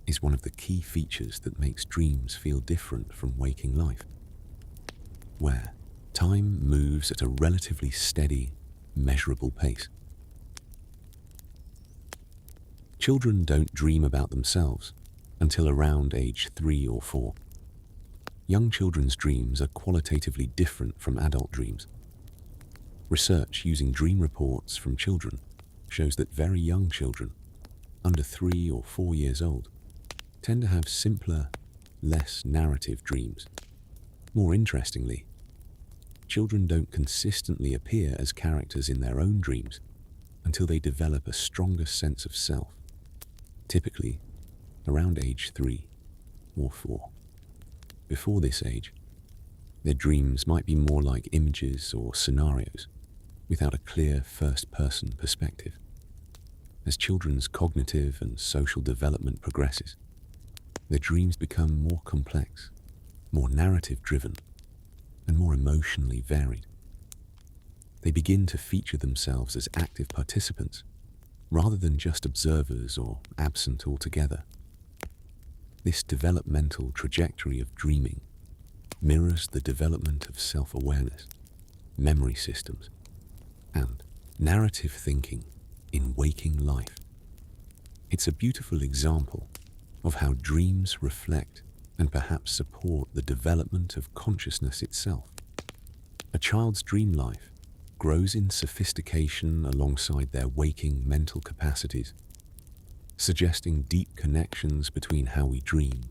is one of the key features that makes dreams feel different from waking life, where time moves at a relatively steady, measurable pace. Children don't dream about themselves until around age 3 or 4. Young children's dreams are qualitatively different from adult dreams. Research using dream reports from children shows that very young children, under 3 or 4 years old, tend to have simpler, less narrative dreams. More interestingly, children don't consistently appear as characters in their own dreams until they develop a stronger sense of self, typically around age 3 or 4. Before this age, their dreams might be more like images or scenarios without a clear first-person perspective. As children's cognitive and social development progresses, their dreams become more complex, more narrative-driven, and more emotionally varied. They begin to feature themselves as active participants rather than just observers or absent altogether. This developmental trajectory of dreaming mirrors the development of self-awareness, memory systems, and narrative thinking in waking life. It's a beautiful example of how dreams reflect and perhaps support the development of consciousness itself. A child's dream life grows in sophistication alongside their waking mental capacities, suggesting deep connections between how we dream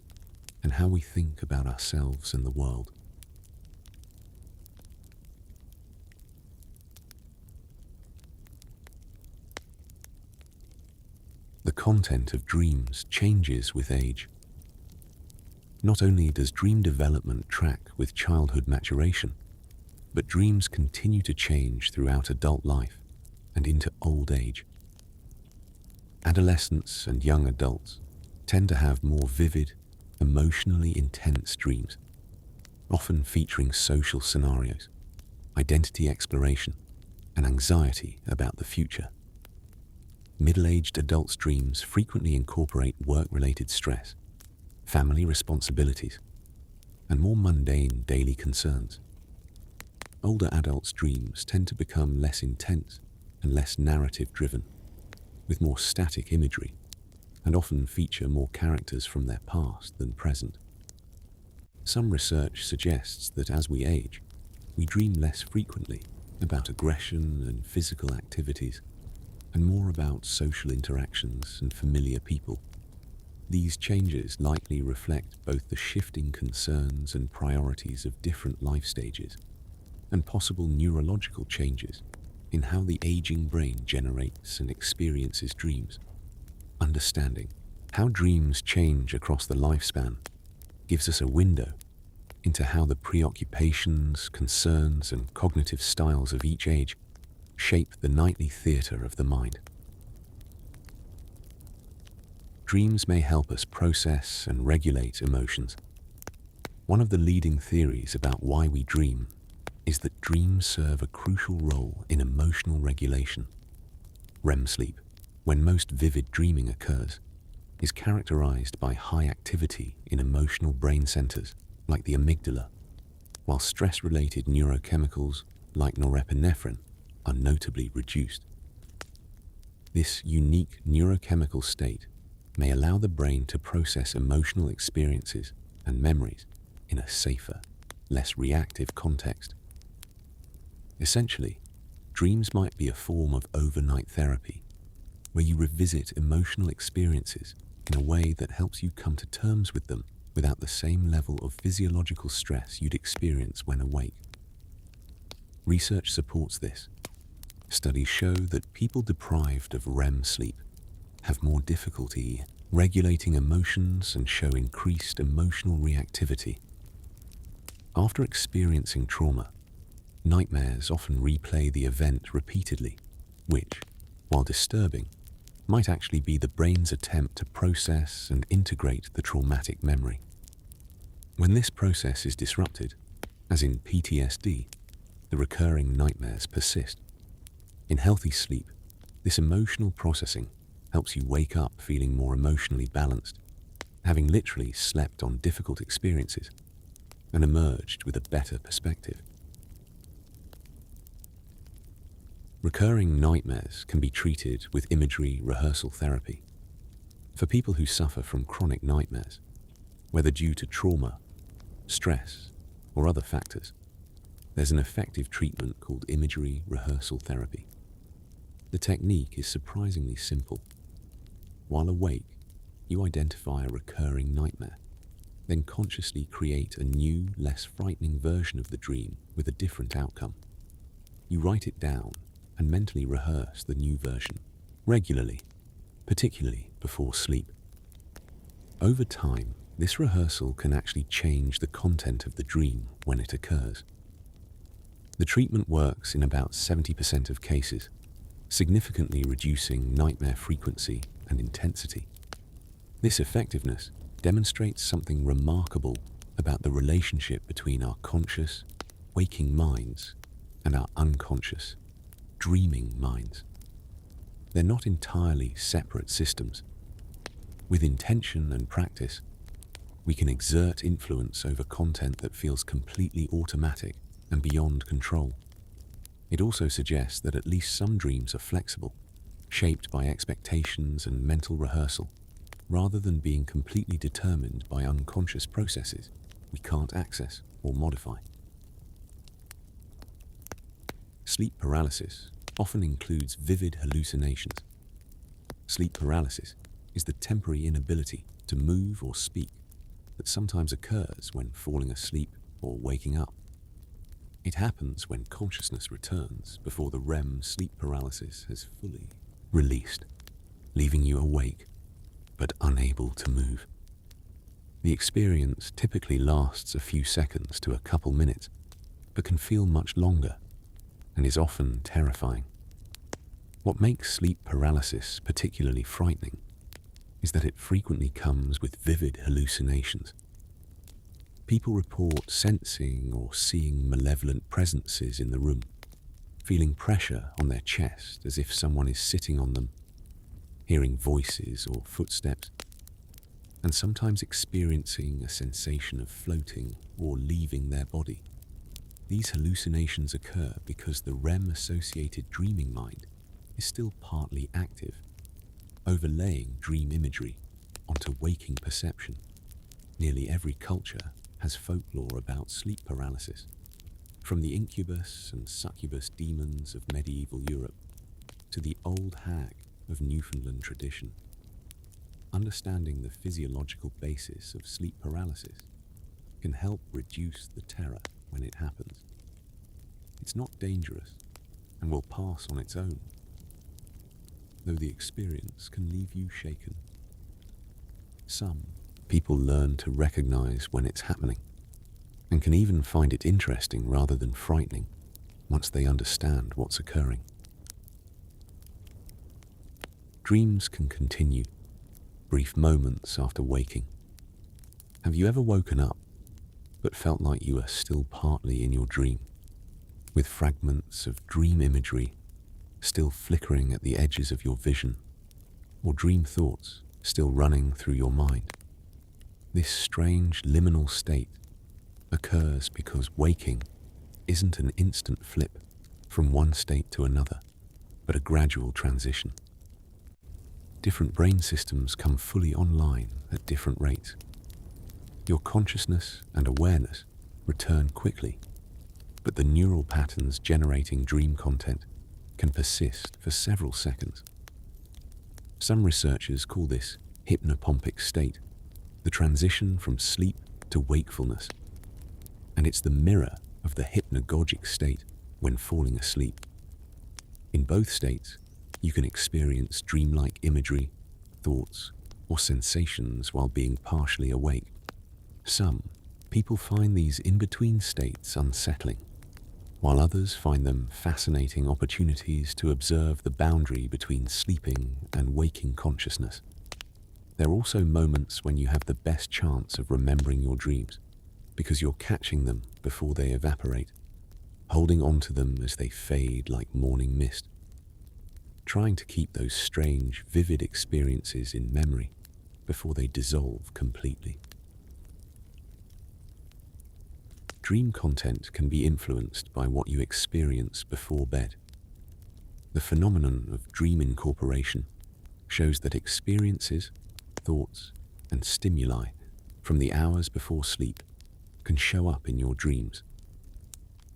and how we think about ourselves and the world. The content of dreams changes with age. Not only does dream development track with childhood maturation, but dreams continue to change throughout adult life and into old age. Adolescents and young adults tend to have more vivid, emotionally intense dreams, often featuring social scenarios, identity exploration, and anxiety about the future. Middle-aged adults' dreams frequently incorporate work-related stress, family responsibilities, and more mundane daily concerns. Older adults' dreams tend to become less intense and less narrative-driven, with more static imagery, and often feature more characters from their past than present. Some research suggests that as we age, we dream less frequently about aggression and physical activities, and more about social interactions and familiar people. These changes likely reflect both the shifting concerns and priorities of different life stages, and possible neurological changes in how the aging brain generates and experiences dreams. Understanding how dreams change across the lifespan gives us a window into how the preoccupations, concerns, and cognitive styles of each age shape the nightly theatre of the mind. Dreams may help us process and regulate emotions. One of the leading theories about why we dream is that dreams serve a crucial role in emotional regulation. REM sleep, when most vivid dreaming occurs, is characterized by high activity in emotional brain centers like the amygdala, while stress-related neurochemicals like norepinephrine are notably reduced. This unique neurochemical state may allow the brain to process emotional experiences and memories in a safer, less reactive context. Essentially, dreams might be a form of overnight therapy, where you revisit emotional experiences in a way that helps you come to terms with them without the same level of physiological stress you'd experience when awake. Research supports this. Studies show that people deprived of REM sleep have more difficulty regulating emotions and show increased emotional reactivity. After experiencing trauma, nightmares often replay the event repeatedly, which, while disturbing, might actually be the brain's attempt to process and integrate the traumatic memory. When this process is disrupted, as in PTSD, the recurring nightmares persist. In healthy sleep, this emotional processing helps you wake up feeling more emotionally balanced, having literally slept on difficult experiences and emerged with a better perspective. Recurring nightmares can be treated with imagery rehearsal therapy. For people who suffer from chronic nightmares, whether due to trauma, stress, or other factors, there's an effective treatment called imagery rehearsal therapy. The technique is surprisingly simple. While awake, you identify a recurring nightmare, then consciously create a new, less frightening version of the dream with a different outcome. You write it down and mentally rehearse the new version regularly, particularly before sleep. Over time, this rehearsal can actually change the content of the dream when it occurs. The treatment works in about 70% of cases, significantly reducing nightmare frequency and intensity. This effectiveness demonstrates something remarkable about the relationship between our conscious, waking minds and our unconscious, dreaming minds. They're not entirely separate systems. With intention and practice, we can exert influence over content that feels completely automatic and beyond control. It also suggests that at least some dreams are flexible, shaped by expectations and mental rehearsal, rather than being completely determined by unconscious processes we can't access or modify. Sleep paralysis often includes vivid hallucinations. Sleep paralysis is the temporary inability to move or speak that sometimes occurs when falling asleep or waking up. It happens when consciousness returns before the REM sleep paralysis has fully released, leaving you awake but unable to move. The experience typically lasts a few seconds to a couple minutes, but can feel much longer and is often terrifying. What makes sleep paralysis particularly frightening is that it frequently comes with vivid hallucinations. People report sensing or seeing malevolent presences in the room, feeling pressure on their chest as if someone is sitting on them, hearing voices or footsteps, and sometimes experiencing a sensation of floating or leaving their body. These hallucinations occur because the REM-associated dreaming mind is still partly active, overlaying dream imagery onto waking perception. Nearly every culture has folklore about sleep paralysis, from the incubus and succubus demons of medieval Europe to the old hag of Newfoundland tradition. Understanding the physiological basis of sleep paralysis can help reduce the terror when it happens. It's not dangerous and will pass on its own, though the experience can leave you shaken. Some people learn to recognize when it's happening and can even find it interesting rather than frightening once they understand what's occurring. Dreams can continue, brief moments after waking. Have you ever woken up but felt like you were still partly in your dream, with fragments of dream imagery still flickering at the edges of your vision, or dream thoughts still running through your mind? This strange liminal state occurs because waking isn't an instant flip from one state to another, but a gradual transition. Different brain systems come fully online at different rates. Your consciousness and awareness return quickly, but the neural patterns generating dream content can persist for several seconds. Some researchers call this hypnopompic state, the transition from sleep to wakefulness. And it's the mirror of the hypnagogic state when falling asleep. In both states, you can experience dreamlike imagery, thoughts, or sensations while being partially awake. Some people find these in-between states unsettling, while others find them fascinating opportunities to observe the boundary between sleeping and waking consciousness. There are also moments when you have the best chance of remembering your dreams, because you're catching them before they evaporate, holding on to them as they fade like morning mist, trying to keep those strange, vivid experiences in memory before they dissolve completely. Dream content can be influenced by what you experience before bed. The phenomenon of dream incorporation shows that experiences, thoughts, and stimuli from the hours before sleep can show up in your dreams,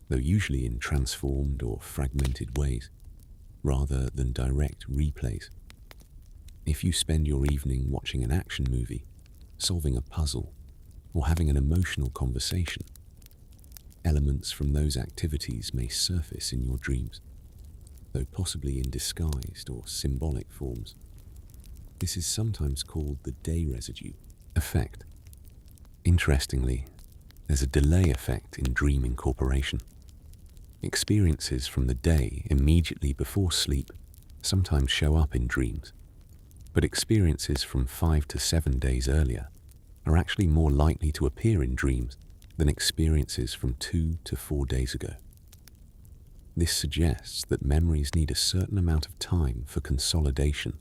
though usually in transformed or fragmented ways, rather than direct replays. If you spend your evening watching an action movie, solving a puzzle, or having an emotional conversation, elements from those activities may surface in your dreams, though possibly in disguised or symbolic forms. This is sometimes called the day residue effect. Interestingly, there's a delay effect in dream incorporation. Experiences from the day immediately before sleep sometimes show up in dreams, but experiences from 5 to 7 days earlier are actually more likely to appear in dreams than experiences from 2 to 4 days ago. This suggests that memories need a certain amount of time for consolidation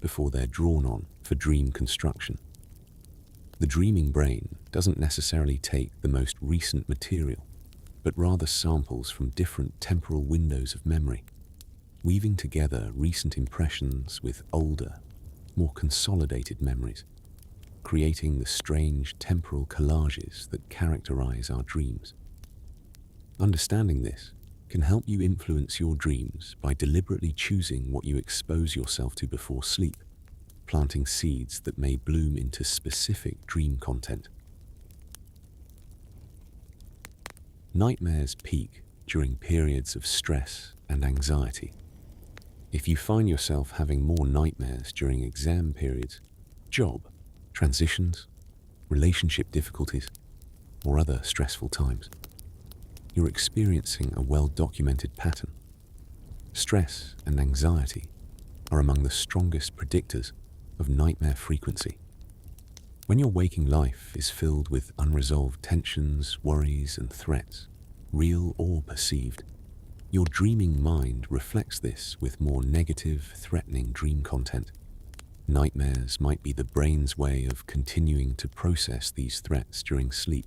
before they're drawn on for dream construction. The dreaming brain doesn't necessarily take the most recent material, but rather samples from different temporal windows of memory, weaving together recent impressions with older, more consolidated memories, creating the strange temporal collages that characterize our dreams. Understanding this can help you influence your dreams by deliberately choosing what you expose yourself to before sleep, planting seeds that may bloom into specific dream content. Nightmares peak during periods of stress and anxiety. If you find yourself having more nightmares during exam periods, job, transitions, relationship difficulties, or other stressful times, you're experiencing a well-documented pattern. Stress and anxiety are among the strongest predictors of nightmare frequency. When your waking life is filled with unresolved tensions, worries, and threats, real or perceived, your dreaming mind reflects this with more negative, threatening dream content. Nightmares might be the brain's way of continuing to process these threats during sleep,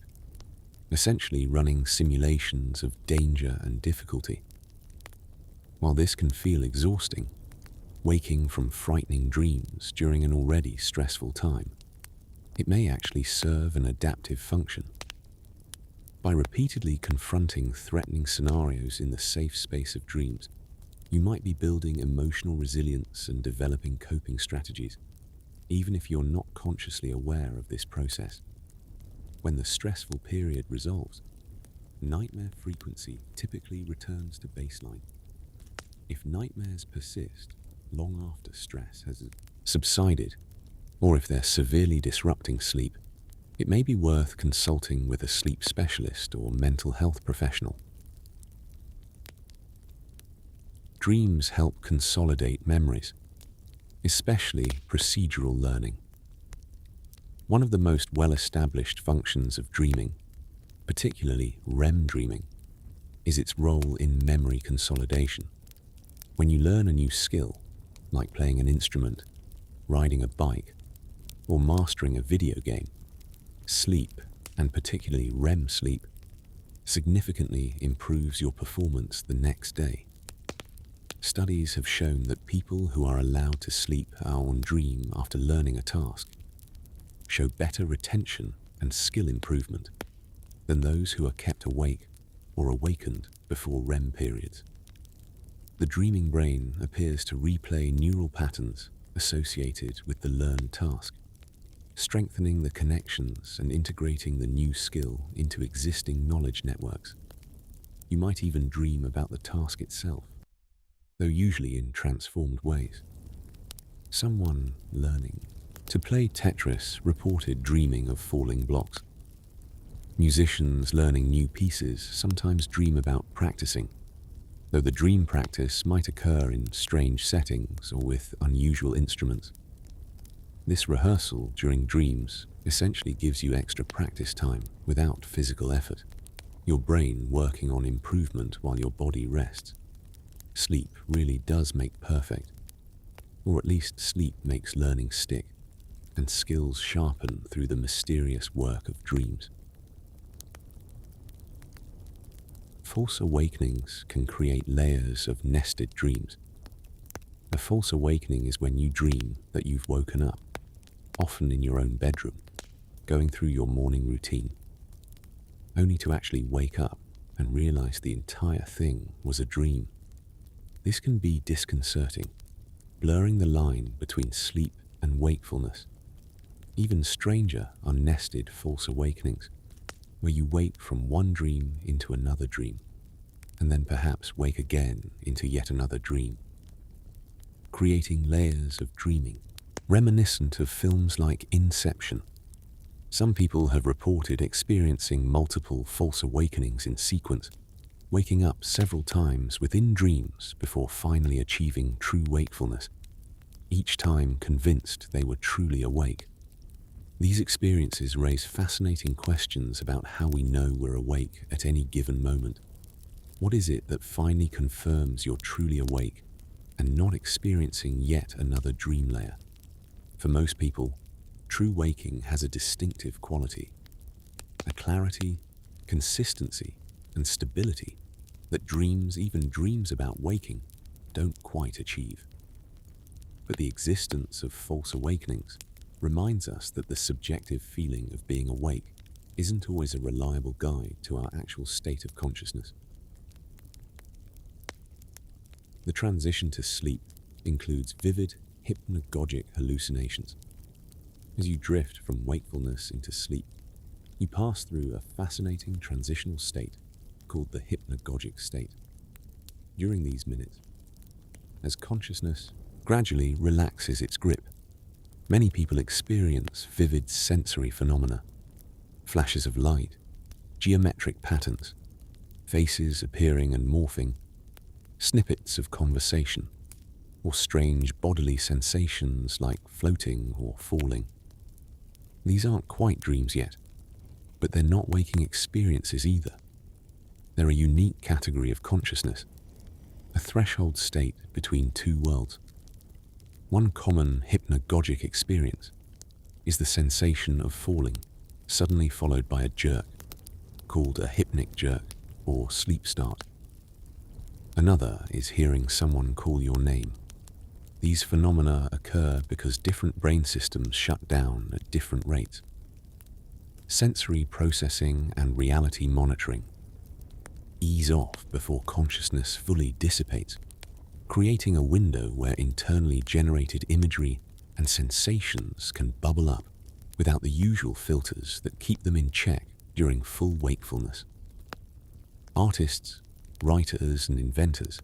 essentially running simulations of danger and difficulty. While this can feel exhausting, waking from frightening dreams during an already stressful time, it may actually serve an adaptive function. By repeatedly confronting threatening scenarios in the safe space of dreams, you might be building emotional resilience and developing coping strategies, even if you're not consciously aware of this process. When the stressful period resolves, nightmare frequency typically returns to baseline. If nightmares persist long after stress has subsided, or if they're severely disrupting sleep, it may be worth consulting with a sleep specialist or mental health professional. Dreams help consolidate memories, especially procedural learning. One of the most well-established functions of dreaming, particularly REM dreaming, is its role in memory consolidation. When you learn a new skill, like playing an instrument, riding a bike, or mastering a video game, sleep, and particularly REM sleep, significantly improves your performance the next day. Studies have shown that people who are allowed to sleep on dream after learning a task show better retention and skill improvement than those who are kept awake or awakened before REM periods. The dreaming brain appears to replay neural patterns associated with the learned task, strengthening the connections and integrating the new skill into existing knowledge networks. You might even dream about the task itself, though usually in transformed ways. Someone learning to play Tetris reported dreaming of falling blocks. Musicians learning new pieces sometimes dream about practicing, though the dream practice might occur in strange settings or with unusual instruments. This rehearsal during dreams essentially gives you extra practice time without physical effort, your brain working on improvement while your body rests. Sleep really does make perfect, or at least sleep makes learning stick and skills sharpen through the mysterious work of dreams. False awakenings can create layers of nested dreams. A false awakening is when you dream that you've woken up, often in your own bedroom, going through your morning routine, only to actually wake up and realize the entire thing was a dream. This can be disconcerting, blurring the line between sleep and wakefulness. Even stranger are nested false awakenings, where you wake from one dream into another dream, and then perhaps wake again into yet another dream, creating layers of dreaming, reminiscent of films like Inception. Some people have reported experiencing multiple false awakenings in sequence, waking up several times within dreams before finally achieving true wakefulness, each time convinced they were truly awake. These experiences raise fascinating questions about how we know we're awake at any given moment. What is it that finally confirms you're truly awake and not experiencing yet another dream layer? For most people, true waking has a distinctive quality, a clarity, consistency, and stability that dreams, even dreams about waking, don't quite achieve. But the existence of false awakenings reminds us that the subjective feeling of being awake isn't always a reliable guide to our actual state of consciousness. The transition to sleep includes vivid, hypnagogic hallucinations. As you drift from wakefulness into sleep, you pass through a fascinating transitional state called the hypnagogic state. During these minutes, as consciousness gradually relaxes its grip, many people experience vivid sensory phenomena, flashes of light, geometric patterns, faces appearing and morphing, snippets of conversation, or strange bodily sensations like floating or falling. These aren't quite dreams yet, but they're not waking experiences either. They're a unique category of consciousness, a threshold state between two worlds. One common hypnagogic experience is the sensation of falling, suddenly followed by a jerk, called a hypnic jerk or sleep start. Another is hearing someone call your name. These phenomena occur because different brain systems shut down at different rates. Sensory processing and reality monitoring ease off before consciousness fully dissipates, creating a window where internally generated imagery and sensations can bubble up without the usual filters that keep them in check during full wakefulness. Artists, writers, and inventors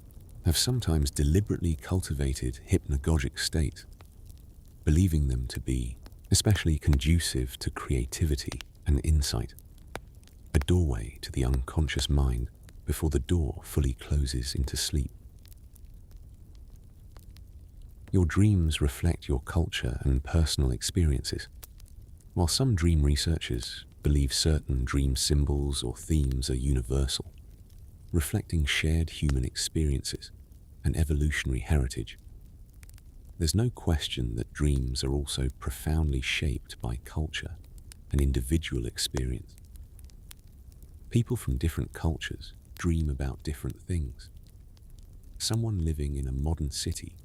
have sometimes deliberately cultivated hypnagogic states, believing them to be especially conducive to creativity and insight, a doorway to the unconscious mind before the door fully closes into sleep. Your dreams reflect your culture and personal experiences. While some dream researchers believe certain dream symbols or themes are universal, reflecting shared human experiences and evolutionary heritage, there's no question that dreams are also profoundly shaped by culture and individual experience. People from different cultures dream about different things. Someone living in a modern city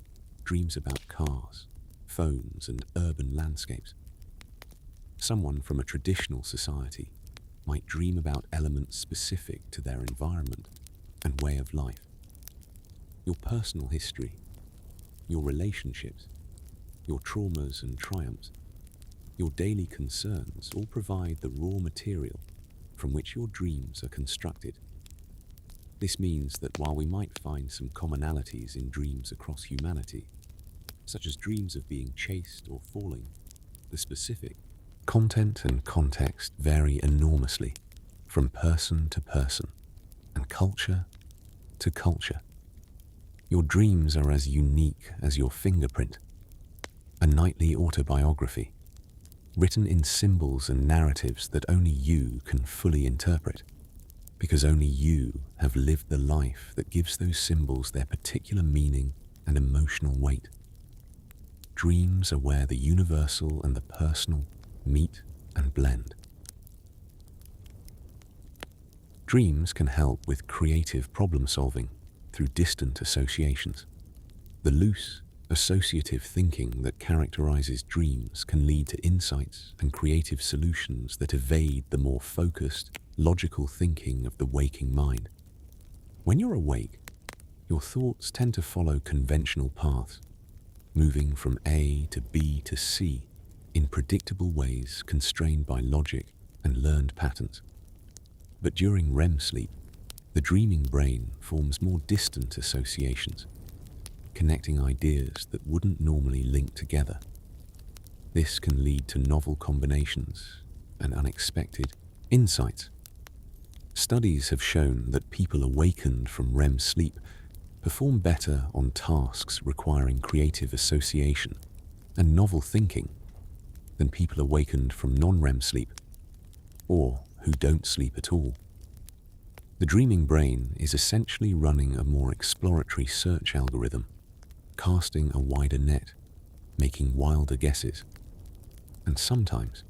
dreams about cars, phones, and urban landscapes. Someone from a traditional society might dream about elements specific to their environment and way of life. Your personal history, your relationships, your traumas and triumphs, your daily concerns all provide the raw material from which your dreams are constructed. This means that while we might find some commonalities in dreams across humanity, such as dreams of being chased or falling, the specific content and context vary enormously from person to person and culture to culture. Your dreams are as unique as your fingerprint, a nightly autobiography written in symbols and narratives that only you can fully interpret, because only you have lived the life that gives those symbols their particular meaning and emotional weight. Dreams are where the universal and the personal meet and blend. Dreams can help with creative problem solving through distant associations. The loose, associative thinking that characterizes dreams can lead to insights and creative solutions that evade the more focused, logical thinking of the waking mind. When you're awake, your thoughts tend to follow conventional paths, moving from A to B to C in predictable ways constrained by logic and learned patterns. But during REM sleep, the dreaming brain forms more distant associations, connecting ideas that wouldn't normally link together. This can lead to novel combinations and unexpected insights. Studies have shown that people awakened from REM sleep perform better on tasks requiring creative association and novel thinking than people awakened from non-REM sleep, or who don't sleep at all. The dreaming brain is essentially running a more exploratory search algorithm, casting a wider net, making wilder guesses, and sometimes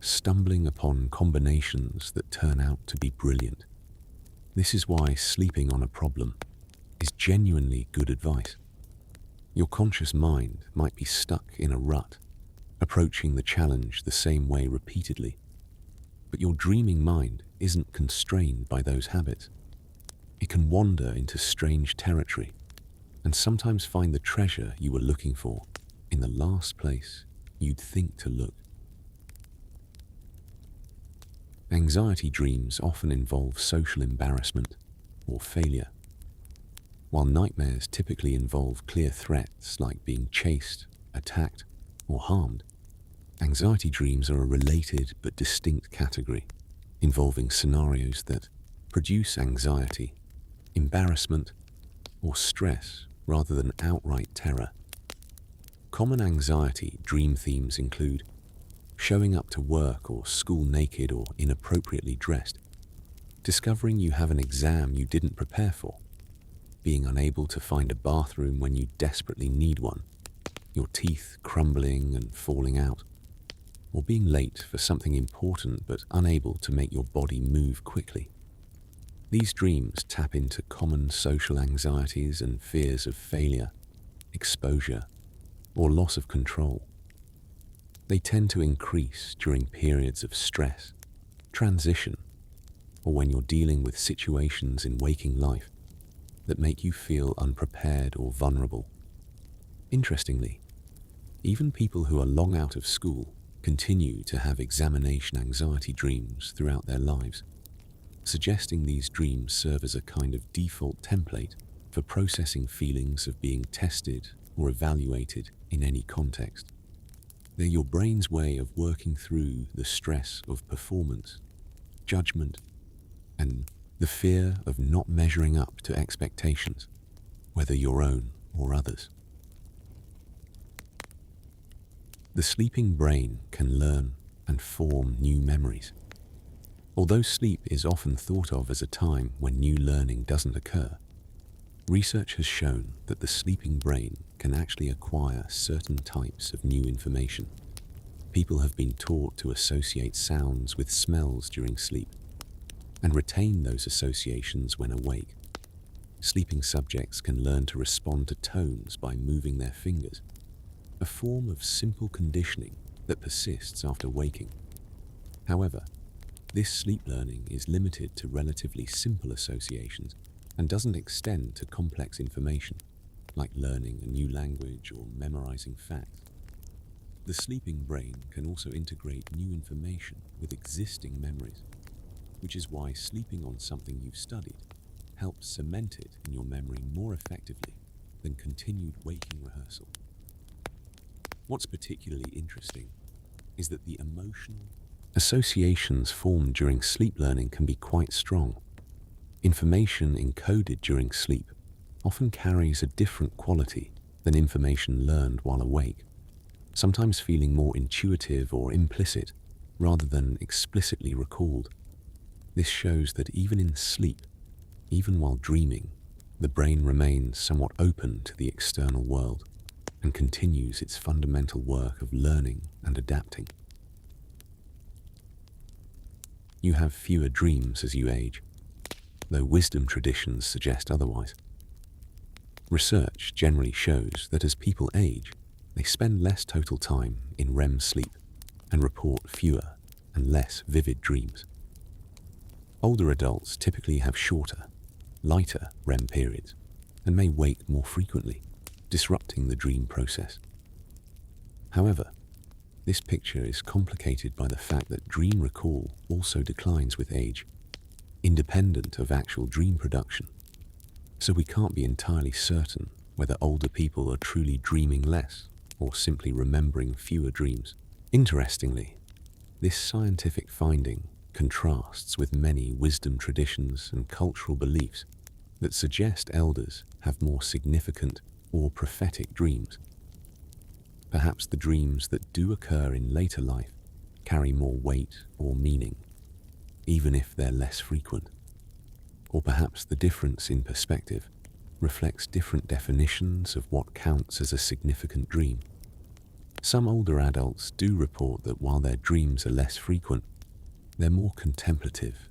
stumbling upon combinations that turn out to be brilliant. This is why sleeping on a problem is genuinely good advice. Your conscious mind might be stuck in a rut, approaching the challenge the same way repeatedly, but your dreaming mind isn't constrained by those habits. It can wander into strange territory and sometimes find the treasure you were looking for in the last place you'd think to look. Anxiety dreams often involve social embarrassment or failure, while nightmares typically involve clear threats like being chased, attacked, or harmed. Anxiety dreams are a related but distinct category, involving scenarios that produce anxiety, embarrassment, or stress rather than outright terror. Common anxiety dream themes include showing up to work or school naked or inappropriately dressed, discovering you have an exam you didn't prepare for, being unable to find a bathroom when you desperately need one, your teeth crumbling and falling out, or being late for something important but unable to make your body move quickly. These dreams tap into common social anxieties and fears of failure, exposure, or loss of control. They tend to increase during periods of stress, transition, or when you're dealing with situations in waking life that make you feel unprepared or vulnerable. Interestingly, even people who are long out of school continue to have examination anxiety dreams throughout their lives, suggesting these dreams serve as a kind of default template for processing feelings of being tested or evaluated in any context. They're your brain's way of working through the stress of performance, judgment, and the fear of not measuring up to expectations, whether your own or others. The sleeping brain can learn and form new memories. Although sleep is often thought of as a time when new learning doesn't occur, research has shown that the sleeping brain can actually acquire certain types of new information. People have been taught to associate sounds with smells during sleep and retain those associations when awake. Sleeping subjects can learn to respond to tones by moving their fingers, a form of simple conditioning that persists after waking. However, this sleep learning is limited to relatively simple associations and doesn't extend to complex information, like learning a new language or memorizing facts. The sleeping brain can also integrate new information with existing memories, which is why sleeping on something you've studied helps cement it in your memory more effectively than continued waking rehearsal. What's particularly interesting is that the emotional associations formed during sleep learning can be quite strong. Information encoded during sleep often carries a different quality than information learned while awake, sometimes feeling more intuitive or implicit rather than explicitly recalled. This shows that even in sleep, even while dreaming, the brain remains somewhat open to the external world and continues its fundamental work of learning and adapting. You have fewer dreams as you age, though wisdom traditions suggest otherwise. Research generally shows that as people age, they spend less total time in REM sleep and report fewer and less vivid dreams. Older adults typically have shorter, lighter REM periods and may wake more frequently, disrupting the dream process. However, this picture is complicated by the fact that dream recall also declines with age, independent of actual dream production. So we can't be entirely certain whether older people are truly dreaming less or simply remembering fewer dreams. Interestingly, this scientific finding contrasts with many wisdom traditions and cultural beliefs that suggest elders have more significant or prophetic dreams. Perhaps the dreams that do occur in later life carry more weight or meaning, even if they're less frequent. Or perhaps the difference in perspective reflects different definitions of what counts as a significant dream. Some older adults do report that while their dreams are less frequent, they're more contemplative,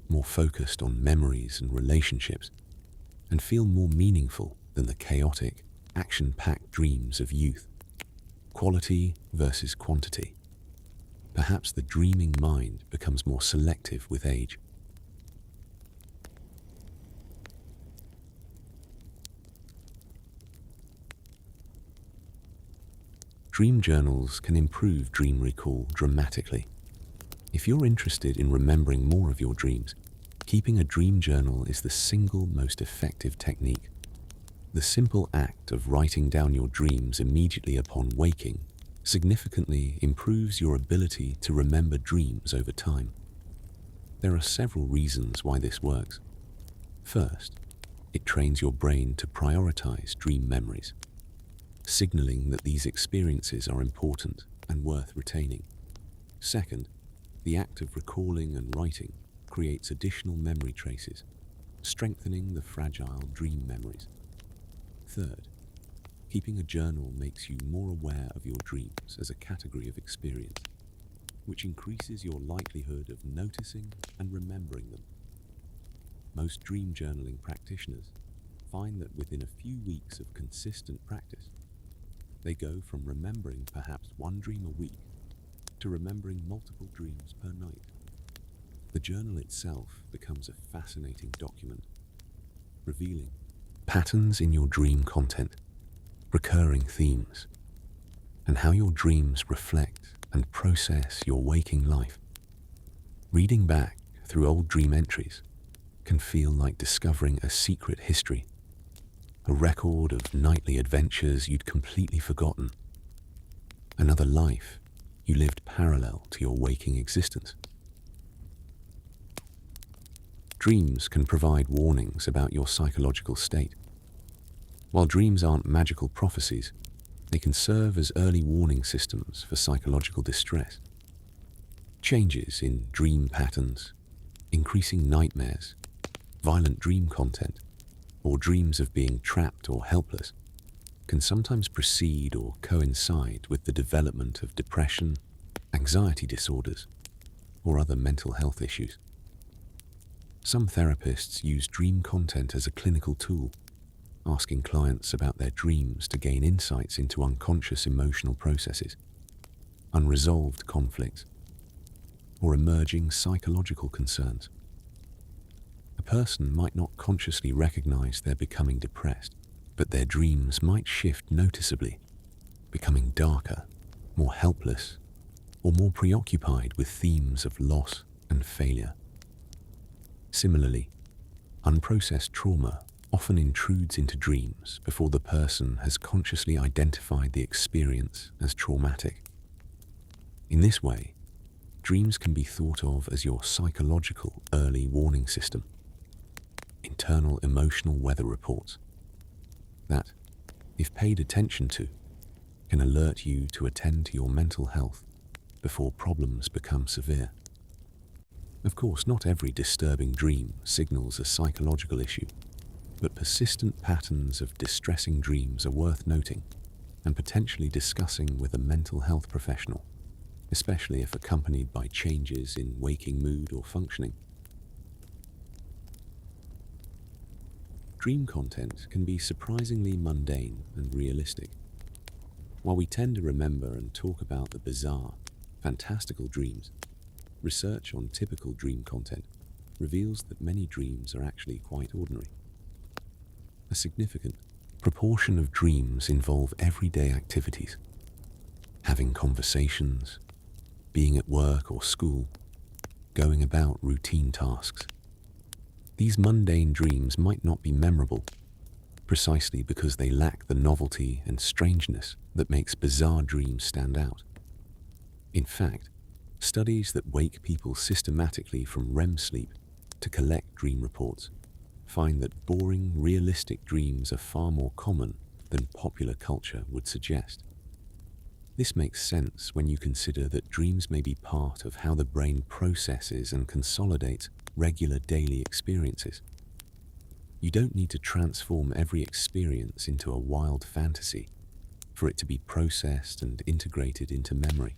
more focused on memories and relationships, and feel more meaningful than the chaotic, action-packed dreams of youth. Quality versus quantity. Perhaps the dreaming mind becomes more selective with age. Dream journals can improve dream recall dramatically. If you're interested in remembering more of your dreams, keeping a dream journal is the single most effective technique. The simple act of writing down your dreams immediately upon waking significantly improves your ability to remember dreams over time. There are several reasons why this works. First, it trains your brain to prioritize dream memories, signaling that these experiences are important and worth retaining. Second, the act of recalling and writing creates additional memory traces, strengthening the fragile dream memories. Third, keeping a journal makes you more aware of your dreams as a category of experience, which increases your likelihood of noticing and remembering them. Most dream journaling practitioners find that within a few weeks of consistent practice, they go from remembering perhaps one dream a week to remembering multiple dreams per night. The journal itself becomes a fascinating document, revealing patterns in your dream content, recurring themes, and how your dreams reflect and process your waking life. Reading back through old dream entries can feel like discovering a secret history, a record of nightly adventures you'd completely forgotten, another life you lived parallel to your waking existence. Dreams can provide warnings about your psychological state. While dreams aren't magical prophecies, they can serve as early warning systems for psychological distress. Changes in dream patterns, increasing nightmares, violent dream content, or dreams of being trapped or helpless can sometimes precede or coincide with the development of depression, anxiety disorders, or other mental health issues. Some therapists use dream content as a clinical tool, asking clients about their dreams to gain insights into unconscious emotional processes, unresolved conflicts, or emerging psychological concerns. A person might not consciously recognize they're becoming depressed, but their dreams might shift noticeably, becoming darker, more helpless, or more preoccupied with themes of loss and failure. Similarly, unprocessed trauma often intrudes into dreams before the person has consciously identified the experience as traumatic. In this way, dreams can be thought of as your psychological early warning system, internal emotional weather reports, that, if paid attention to, can alert you to attend to your mental health before problems become severe. Of course, not every disturbing dream signals a psychological issue, but persistent patterns of distressing dreams are worth noting and potentially discussing with a mental health professional, especially if accompanied by changes in waking mood or functioning. Dream content can be surprisingly mundane and realistic. While we tend to remember and talk about the bizarre, fantastical dreams, research on typical dream content reveals that many dreams are actually quite ordinary. A significant proportion of dreams involve everyday activities, having conversations, being at work or school, going about routine tasks. These mundane dreams might not be memorable, precisely because they lack the novelty and strangeness that makes bizarre dreams stand out. In fact, studies that wake people systematically from REM sleep to collect dream reports find that boring, realistic dreams are far more common than popular culture would suggest. This makes sense when you consider that dreams may be part of how the brain processes and consolidates regular daily experiences. You don't need to transform every experience into a wild fantasy for it to be processed and integrated into memory.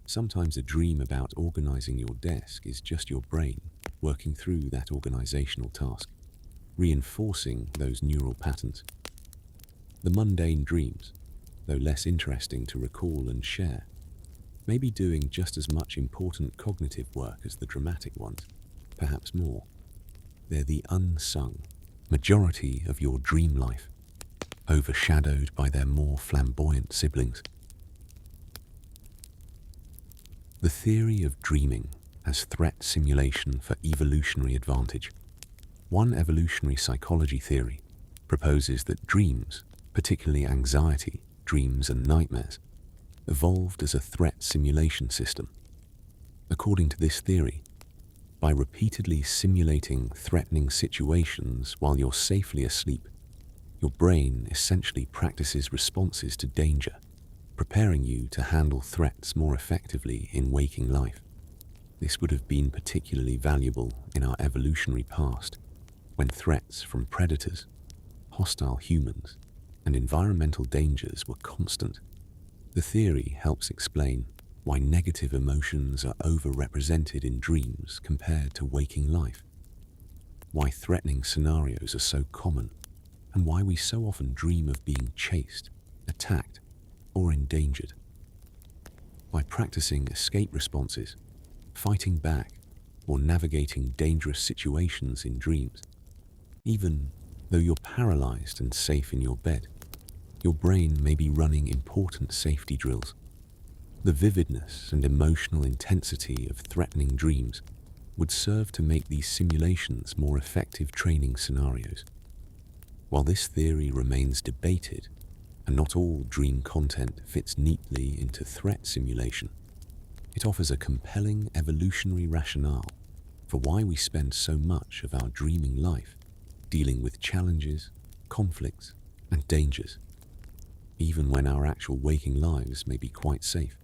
Sometimes a dream about organizing your desk is just your brain working through that organizational task, reinforcing those neural patterns. The mundane dreams, though less interesting to recall and share, may be doing just as much important cognitive work as the dramatic ones, perhaps more. They're the unsung majority of your dream life, overshadowed by their more flamboyant siblings. The theory of dreaming as threat simulation for evolutionary advantage. One evolutionary psychology theory proposes that dreams, particularly anxiety, dreams and nightmares, evolved as a threat simulation system. According to this theory, by repeatedly simulating threatening situations while you're safely asleep, your brain essentially practices responses to danger, preparing you to handle threats more effectively in waking life. This would have been particularly valuable in our evolutionary past, when threats from predators, hostile humans, and environmental dangers were constant. The theory helps explain why negative emotions are overrepresented in dreams compared to waking life, why threatening scenarios are so common, and why we so often dream of being chased, attacked, or endangered. By practicing escape responses, fighting back, or navigating dangerous situations in dreams, even though you're paralyzed and safe in your bed, your brain may be running important safety drills. The vividness and emotional intensity of threatening dreams would serve to make these simulations more effective training scenarios. While this theory remains debated, and not all dream content fits neatly into threat simulation, it offers a compelling evolutionary rationale for why we spend so much of our dreaming life dealing with challenges, conflicts, and dangers, even when our actual waking lives may be quite safe.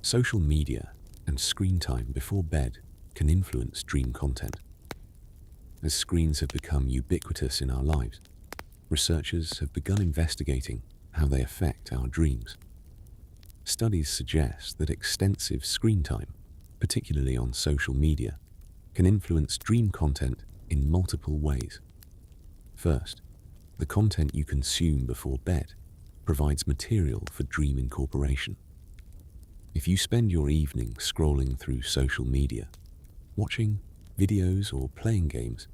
Social media and screen time before bed can influence dream content. As screens have become ubiquitous in our lives, researchers have begun investigating how they affect our dreams. Studies suggest that extensive screen time, particularly on social media, can influence dream content in multiple ways. First, the content you consume before bed provides material for dream incorporation. If you spend your evening scrolling through social media, watching videos or playing games,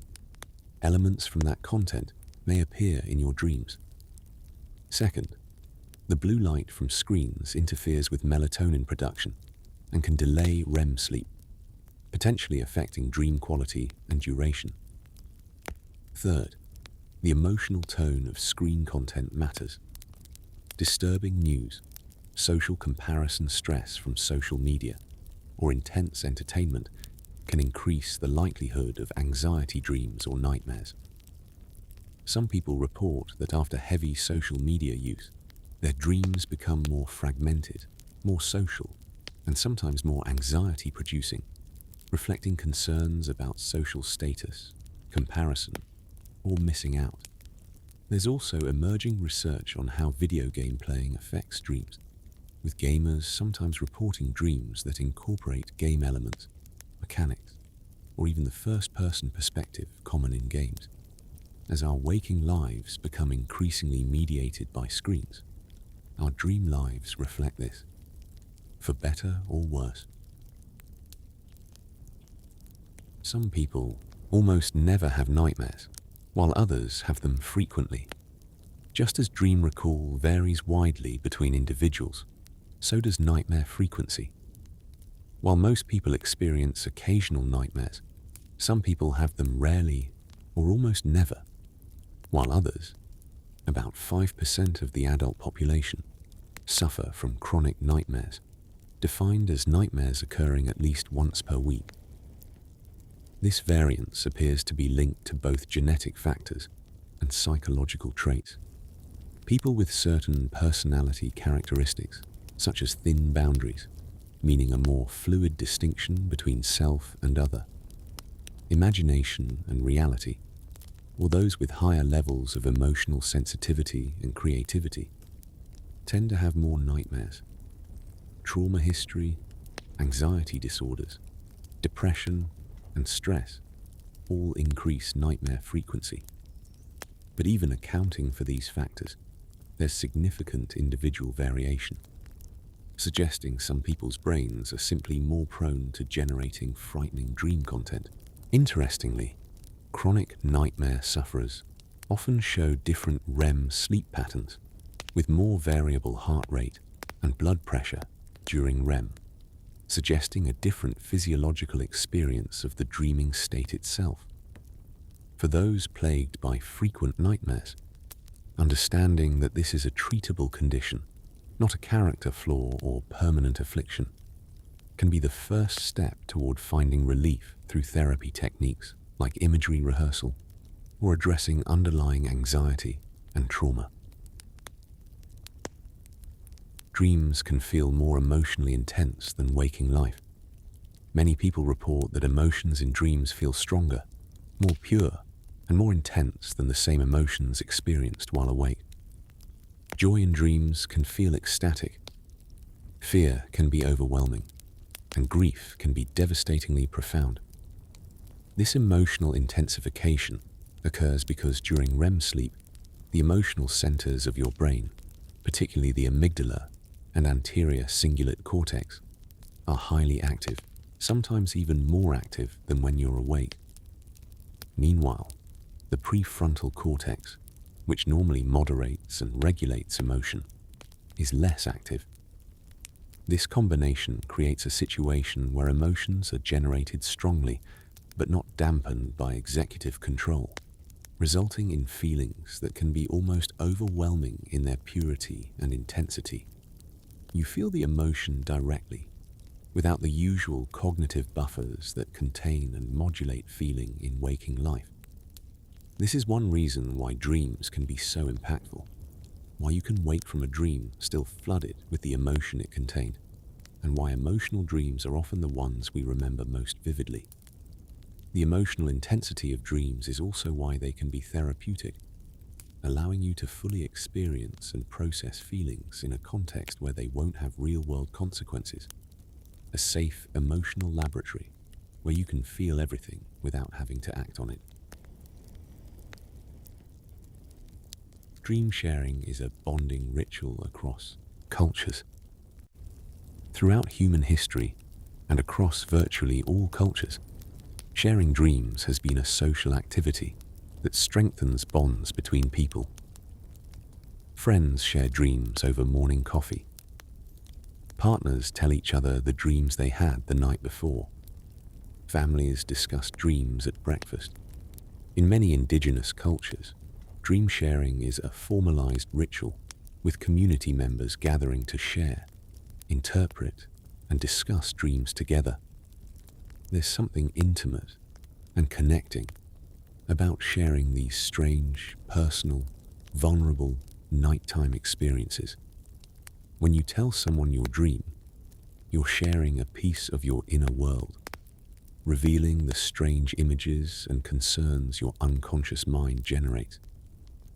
elements from that content may appear in your dreams. Second, The blue light from screens interferes with melatonin production and can delay REM sleep, potentially affecting dream quality and duration. Third, the emotional tone of screen content matters. Disturbing news, social comparison stress from social media, or intense entertainment can increase the likelihood of anxiety dreams or nightmares. Some people report that after heavy social media use, their dreams become more fragmented, more social, and sometimes more anxiety-producing, reflecting concerns about social status, comparison, or missing out. There's also emerging research on how video game playing affects dreams, with gamers sometimes reporting dreams that incorporate game elements, mechanics, or even the first-person perspective common in games. As our waking lives become increasingly mediated by screens, our dream lives reflect this, for better or worse. Some people almost never have nightmares, while others have them frequently. Just as dream recall varies widely between individuals, so does nightmare frequency. While most people experience occasional nightmares, some people have them rarely or almost never, while others, about 5% of the adult population, suffer from chronic nightmares, defined as nightmares occurring at least once per week. This variance appears to be linked to both genetic factors and psychological traits. People with certain personality characteristics, such as thin boundaries, meaning a more fluid distinction between self and other, imagination and reality, or those with higher levels of emotional sensitivity and creativity, tend to have more nightmares. Trauma history, anxiety disorders, depression, and stress all increase nightmare frequency. But even accounting for these factors, there's significant individual variation, suggesting some people's brains are simply more prone to generating frightening dream content. Interestingly, chronic nightmare sufferers often show different REM sleep patterns, with more variable heart rate and blood pressure during REM, suggesting a different physiological experience of the dreaming state itself. For those plagued by frequent nightmares, understanding that this is a treatable condition, not a character flaw or permanent affliction, can be the first step toward finding relief through therapy techniques like imagery rehearsal or addressing underlying anxiety and trauma. Dreams can feel more emotionally intense than waking life. Many people report that emotions in dreams feel stronger, more pure, and more intense than the same emotions experienced while awake. Joy in dreams can feel ecstatic. Fear can be overwhelming, and grief can be devastatingly profound. This emotional intensification occurs because during REM sleep, the emotional centers of your brain, particularly the amygdala and anterior cingulate cortex, are highly active, sometimes even more active than when you're awake. Meanwhile, the prefrontal cortex, which normally moderates and regulates emotion, is less active. This combination creates a situation where emotions are generated strongly, but not dampened by executive control, resulting in feelings that can be almost overwhelming in their purity and intensity. You feel the emotion directly, without the usual cognitive buffers that contain and modulate feeling in waking life. This is one reason why dreams can be so impactful, why you can wake from a dream still flooded with the emotion it contained, and why emotional dreams are often the ones we remember most vividly. The emotional intensity of dreams is also why they can be therapeutic, allowing you to fully experience and process feelings in a context where they won't have real-world consequences. A safe emotional laboratory where you can feel everything without having to act on it. Dream sharing is a bonding ritual across cultures. Throughout human history and across virtually all cultures, sharing dreams has been a social activity that strengthens bonds between people. Friends share dreams over morning coffee. Partners tell each other the dreams they had the night before. Families discuss dreams at breakfast. In many indigenous cultures, dream sharing is a formalized ritual, with community members gathering to share, interpret, and discuss dreams together. There's something intimate and connecting about sharing these strange, personal, vulnerable, nighttime experiences. When you tell someone your dream, you're sharing a piece of your inner world, revealing the strange images and concerns your unconscious mind generates.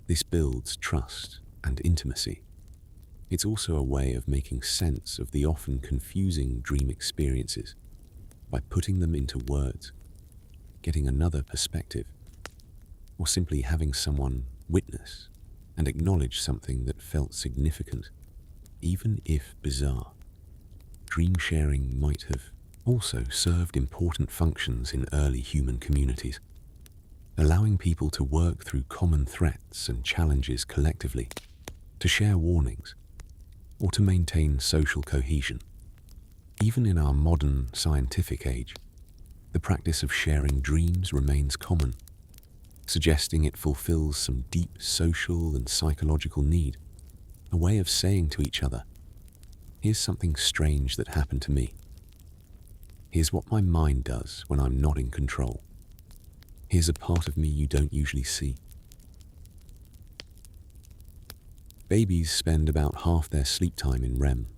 This builds trust and intimacy. It's also a way of making sense of the often confusing dream experiences by putting them into words, getting another perspective, or simply having someone witness and acknowledge something that felt significant, even if bizarre. Dream sharing might have also served important functions in early human communities, allowing people to work through common threats and challenges collectively, to share warnings, or to maintain social cohesion. Even in our modern scientific age, the practice of sharing dreams remains common, suggesting it fulfills some deep social and psychological need, a way of saying to each other, "Here's something strange that happened to me. Here's what my mind does when I'm not in control. Here's a part of me you don't usually see." Babies spend about half their sleep time in REM,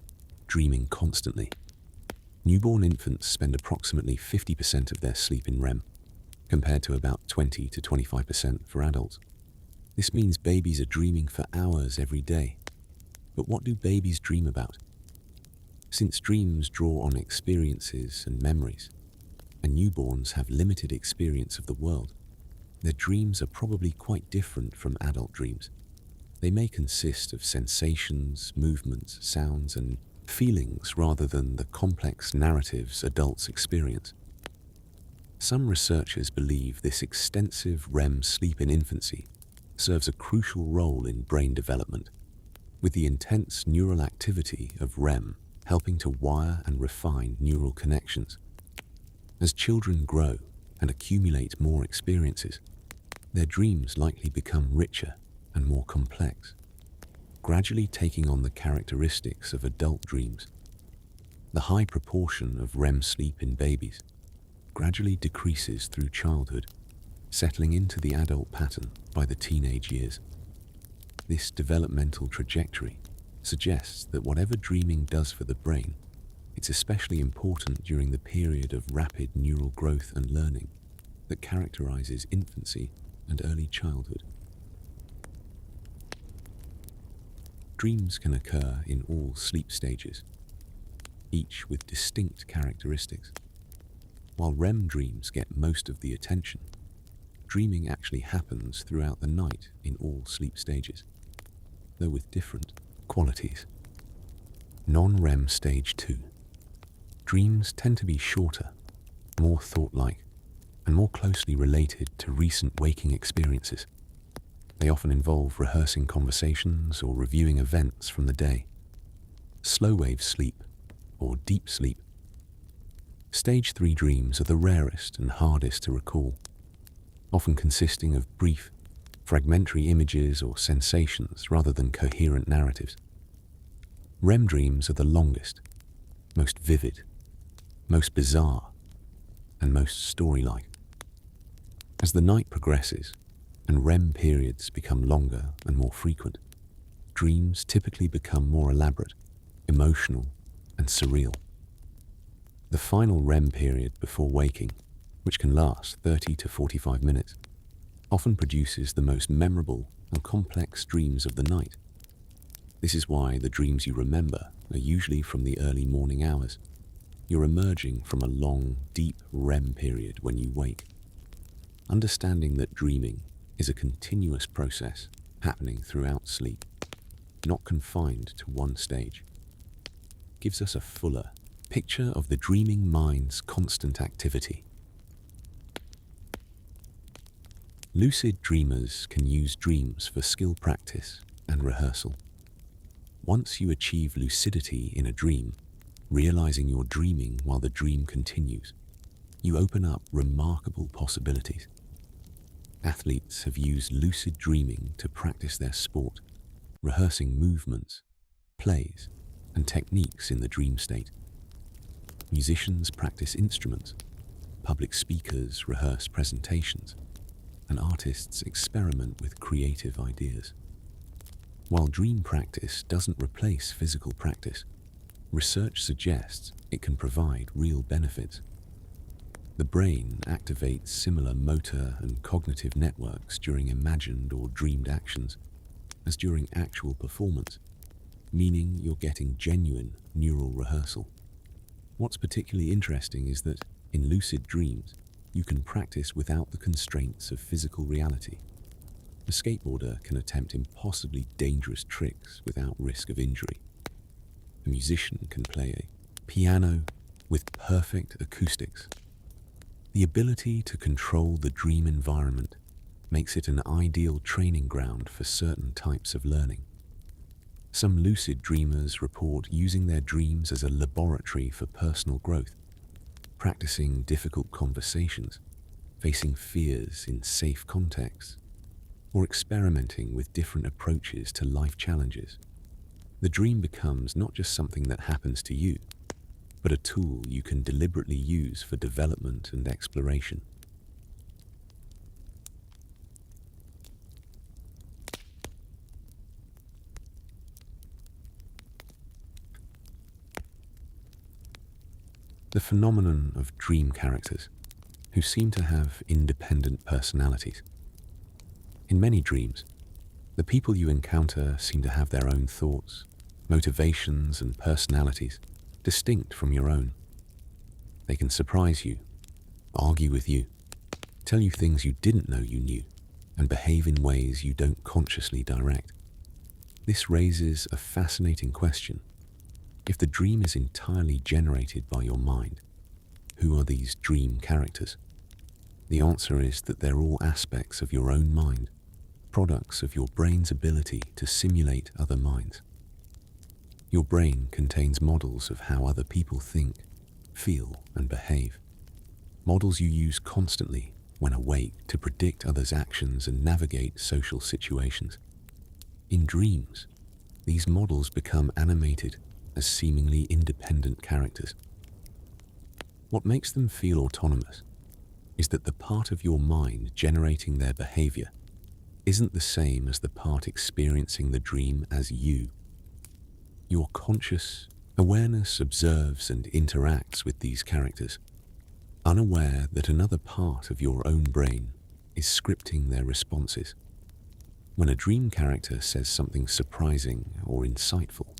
dreaming constantly. Newborn infants spend approximately 50% of their sleep in REM, compared to about 20 to 25% for adults. This means babies are dreaming for hours every day. But what do babies dream about? Since dreams draw on experiences and memories, and newborns have limited experience of the world, their dreams are probably quite different from adult dreams. They may consist of sensations, movements, sounds, and feelings rather than the complex narratives adults experience. Some researchers believe this extensive REM sleep in infancy serves a crucial role in brain development, with the intense neural activity of REM helping to wire and refine neural connections. As children grow and accumulate more experiences, their dreams likely become richer and more complex, gradually taking on the characteristics of adult dreams. The high proportion of REM sleep in babies gradually decreases through childhood, settling into the adult pattern by the teenage years. This developmental trajectory suggests that whatever dreaming does for the brain, it's especially important during the period of rapid neural growth and learning that characterizes infancy and early childhood. Dreams can occur in all sleep stages, each with distinct characteristics. While REM dreams get most of the attention, dreaming actually happens throughout the night in all sleep stages, though with different qualities. Non-REM stage 2. Dreams tend to be shorter, more thought-like, and more closely related to recent waking experiences. They often involve rehearsing conversations or reviewing events from the day. Slow-wave sleep, or deep sleep. Stage 3 dreams are the rarest and hardest to recall, often consisting of brief, fragmentary images or sensations rather than coherent narratives. REM dreams are the longest, most vivid, most bizarre, and most story-like. As the night progresses and REM periods become longer and more frequent, dreams typically become more elaborate, emotional, and surreal. The final REM period before waking, which can last 30 to 45 minutes, often produces the most memorable and complex dreams of the night. This is why the dreams you remember are usually from the early morning hours. You're emerging from a long, deep REM period when you wake. Understanding that dreaming is a continuous process happening throughout sleep, not confined to one stage, gives us a fuller picture of the dreaming mind's constant activity. Lucid dreamers can use dreams for skill practice and rehearsal. Once you achieve lucidity in a dream, realizing you're dreaming while the dream continues, you open up remarkable possibilities. Athletes have used lucid dreaming to practice their sport, rehearsing movements, plays, and techniques in the dream state. Musicians practice instruments, public speakers rehearse presentations, and artists experiment with creative ideas. While dream practice doesn't replace physical practice, research suggests it can provide real benefits. The brain activates similar motor and cognitive networks during imagined or dreamed actions as during actual performance, meaning you're getting genuine neural rehearsal. What's particularly interesting is that, in lucid dreams, you can practice without the constraints of physical reality. A skateboarder can attempt impossibly dangerous tricks without risk of injury. A musician can play a piano with perfect acoustics. The ability to control the dream environment makes it an ideal training ground for certain types of learning. Some lucid dreamers report using their dreams as a laboratory for personal growth, practicing difficult conversations, facing fears in safe contexts, or experimenting with different approaches to life challenges. The dream becomes not just something that happens to you, but a tool you can deliberately use for development and exploration. The phenomenon of dream characters, who seem to have independent personalities. In many dreams, the people you encounter seem to have their own thoughts, motivations, and personalities distinct from your own. They can surprise you, argue with you, tell you things you didn't know you knew, and behave in ways you don't consciously direct. This raises a fascinating question. If the dream is entirely generated by your mind, who are these dream characters? The answer is that they're all aspects of your own mind, products of your brain's ability to simulate other minds. Your brain contains models of how other people think, feel, and behave. Models you use constantly when awake to predict others' actions and navigate social situations. In dreams, these models become animated as seemingly independent characters. What makes them feel autonomous is that the part of your mind generating their behavior isn't the same as the part experiencing the dream as you. Your conscious awareness observes and interacts with these characters, unaware that another part of your own brain is scripting their responses. When a dream character says something surprising or insightful,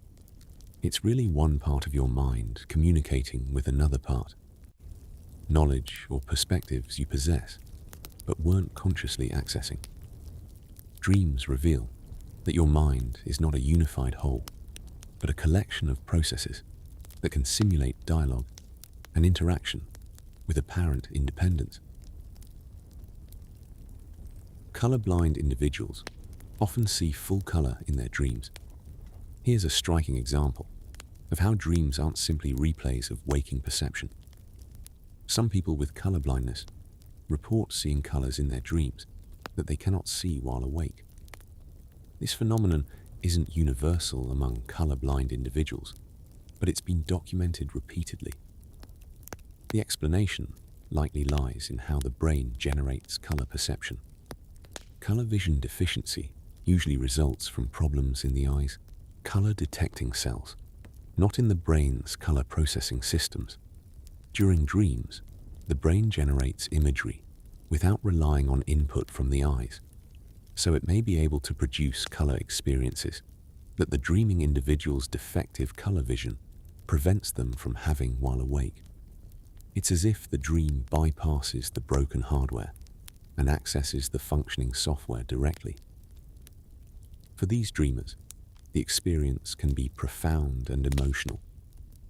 it's really one part of your mind communicating with another part. Knowledge or perspectives you possess, but weren't consciously accessing. Dreams reveal that your mind is not a unified whole, but a collection of processes that can simulate dialogue and interaction with apparent independence. Colorblind individuals often see full color in their dreams. Here's a striking example of how dreams aren't simply replays of waking perception. Some people with color blindness report seeing colors in their dreams that they cannot see while awake. This phenomenon isn't universal among colorblind individuals, but it's been documented repeatedly. The explanation likely lies in how the brain generates color perception. Color vision deficiency usually results from problems in the eye's color detecting cells, not in the brain's color processing systems. During dreams, the brain generates imagery without relying on input from the eyes, so it may be able to produce color experiences that the dreaming individual's defective color vision prevents them from having while awake. It's as if the dream bypasses the broken hardware and accesses the functioning software directly. For these dreamers, the experience can be profound and emotional,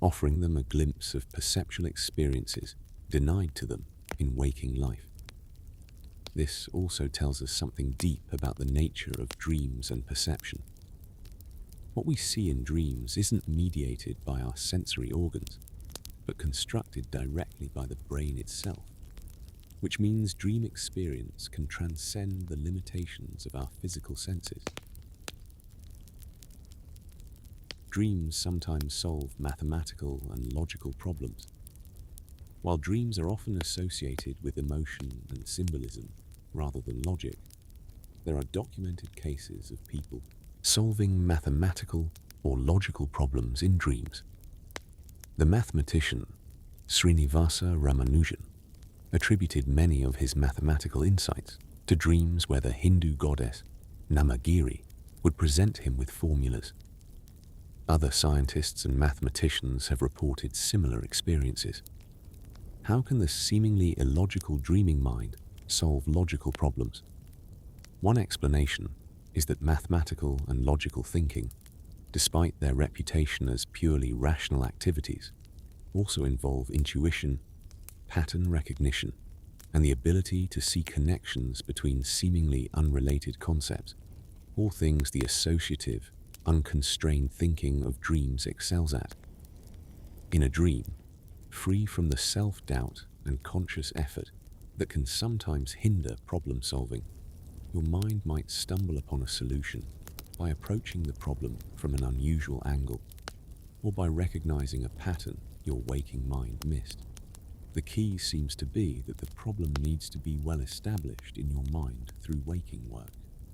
offering them a glimpse of perceptual experiences denied to them in waking life. This also tells us something deep about the nature of dreams and perception. What we see in dreams isn't mediated by our sensory organs, but constructed directly by the brain itself, which means dream experience can transcend the limitations of our physical senses. Dreams sometimes solve mathematical and logical problems. While dreams are often associated with emotion and symbolism rather than logic, there are documented cases of people solving mathematical or logical problems in dreams. The mathematician Srinivasa Ramanujan attributed many of his mathematical insights to dreams where the Hindu goddess Namagiri would present him with formulas. Other scientists and mathematicians have reported similar experiences. How can the seemingly illogical dreaming mind solve logical problems? One explanation is that mathematical and logical thinking, despite their reputation as purely rational activities, also involve intuition, pattern recognition, and the ability to see connections between seemingly unrelated concepts, all things the associative, unconstrained thinking of dreams excels at. In a dream, free from the self-doubt and conscious effort that can sometimes hinder problem solving, your mind might stumble upon a solution by approaching the problem from an unusual angle, or by recognizing a pattern your waking mind missed. The key seems to be that the problem needs to be well established in your mind through waking work.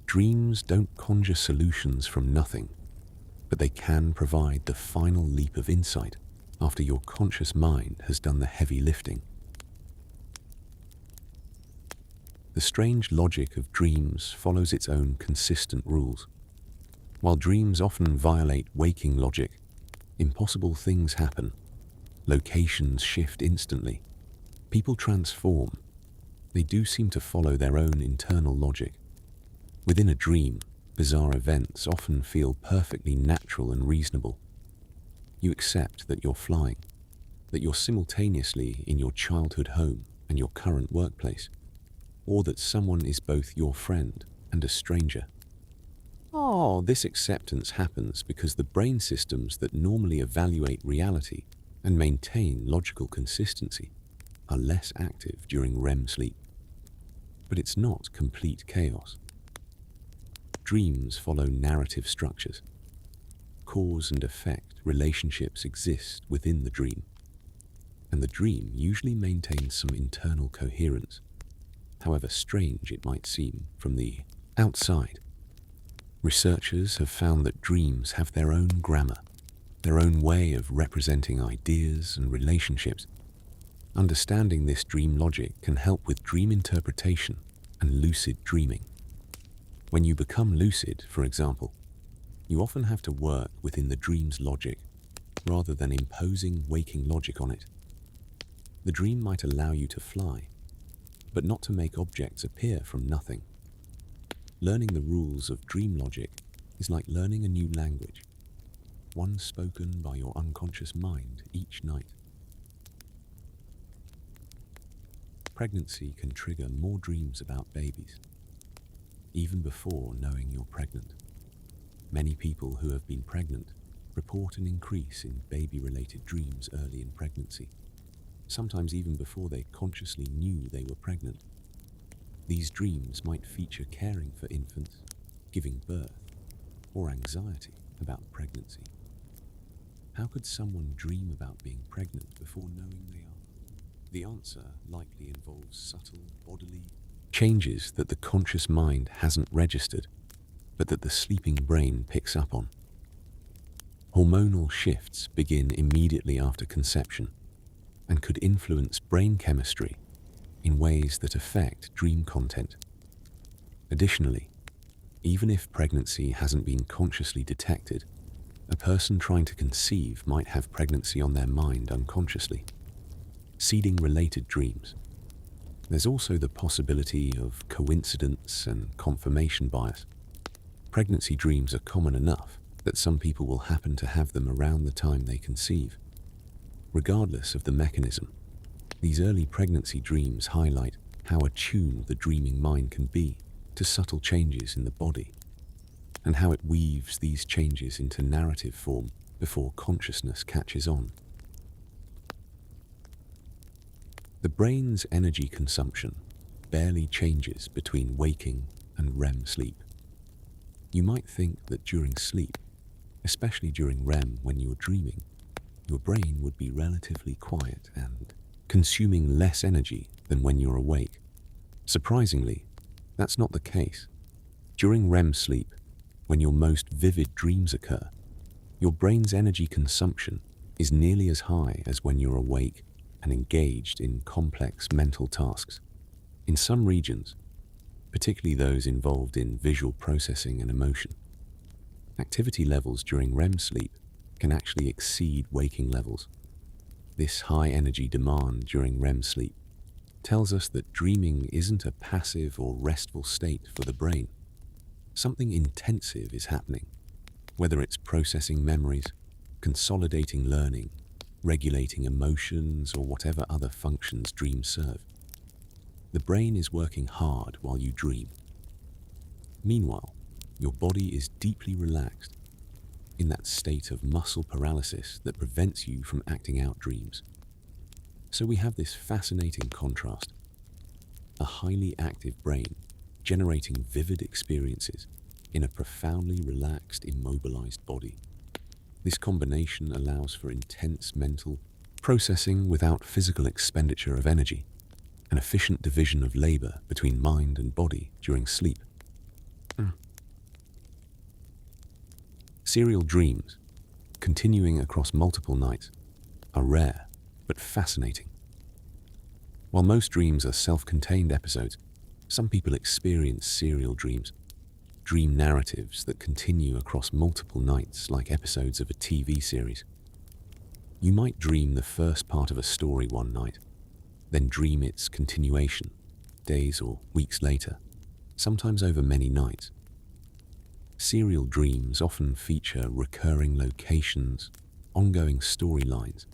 Dreams don't conjure solutions from nothing, but they can provide the final leap of insight after your conscious mind has done the heavy lifting. The strange logic of dreams follows its own consistent rules. While dreams often violate waking logic, impossible things happen. Locations shift instantly. People transform. They do seem to follow their own internal logic. Within a dream, bizarre events often feel perfectly natural and reasonable. You accept that you're flying, that you're simultaneously in your childhood home and your current workplace, or that someone is both your friend and a stranger. This acceptance happens because the brain systems that normally evaluate reality and maintain logical consistency are less active during REM sleep. But it's not complete chaos. Dreams follow narrative structures. Cause and effect relationships exist within the dream, and the dream usually maintains some internal coherence, however strange it might seem from the outside. Researchers have found that dreams have their own grammar, their own way of representing ideas and relationships. Understanding this dream logic can help with dream interpretation and lucid dreaming. When you become lucid, for example, you often have to work within the dream's logic rather than imposing waking logic on it. The dream might allow you to fly, but not to make objects appear from nothing. Learning the rules of dream logic is like learning a new language, one spoken by your unconscious mind each night. Pregnancy can trigger more dreams about babies, even before knowing you're pregnant. Many people who have been pregnant report an increase in baby-related dreams early in pregnancy, sometimes even before they consciously knew they were pregnant. These dreams might feature caring for infants, giving birth, or anxiety about pregnancy. How could someone dream about being pregnant before knowing they are? The answer likely involves subtle bodily changes that the conscious mind hasn't registered, but that the sleeping brain picks up on. Hormonal shifts begin immediately after conception and could influence brain chemistry in ways that affect dream content. Additionally, even if pregnancy hasn't been consciously detected, a person trying to conceive might have pregnancy on their mind unconsciously, seeding related dreams. There's also the possibility of coincidence and confirmation bias. Pregnancy dreams are common enough that some people will happen to have them around the time they conceive. Regardless of the mechanism, these early pregnancy dreams highlight how attuned the dreaming mind can be to subtle changes in the body. and how it weaves these changes into narrative form before consciousness catches on. The brain's energy consumption barely changes between waking and REM sleep. You might think that during sleep, especially during REM when you're dreaming, your brain would be relatively quiet and consuming less energy than when you're awake. Surprisingly, that's not the case. During REM sleep, when your most vivid dreams occur, your brain's energy consumption is nearly as high as when you're awake and engaged in complex mental tasks. In some regions, particularly those involved in visual processing and emotion, activity levels during REM sleep can actually exceed waking levels. This high energy demand during REM sleep tells us that dreaming isn't a passive or restful state for the brain. Something intensive is happening, whether it's processing memories, consolidating learning, regulating emotions, or whatever other functions dreams serve. The brain is working hard while you dream. Meanwhile, your body is deeply relaxed, in that state of muscle paralysis that prevents you from acting out dreams. So we have this fascinating contrast: a highly active brain generating vivid experiences in a profoundly relaxed, immobilized body. This combination allows for intense mental processing without physical expenditure of energy, an efficient division of labor between mind and body during sleep. Serial dreams, continuing across multiple nights, are rare but fascinating. While most dreams are self-contained episodes, some people experience serial dreams, dream narratives that continue across multiple nights like episodes of a TV series. You might dream the first part of a story one night, then dream its continuation days or weeks later, sometimes over many nights. Serial dreams often feature recurring locations, ongoing storylines,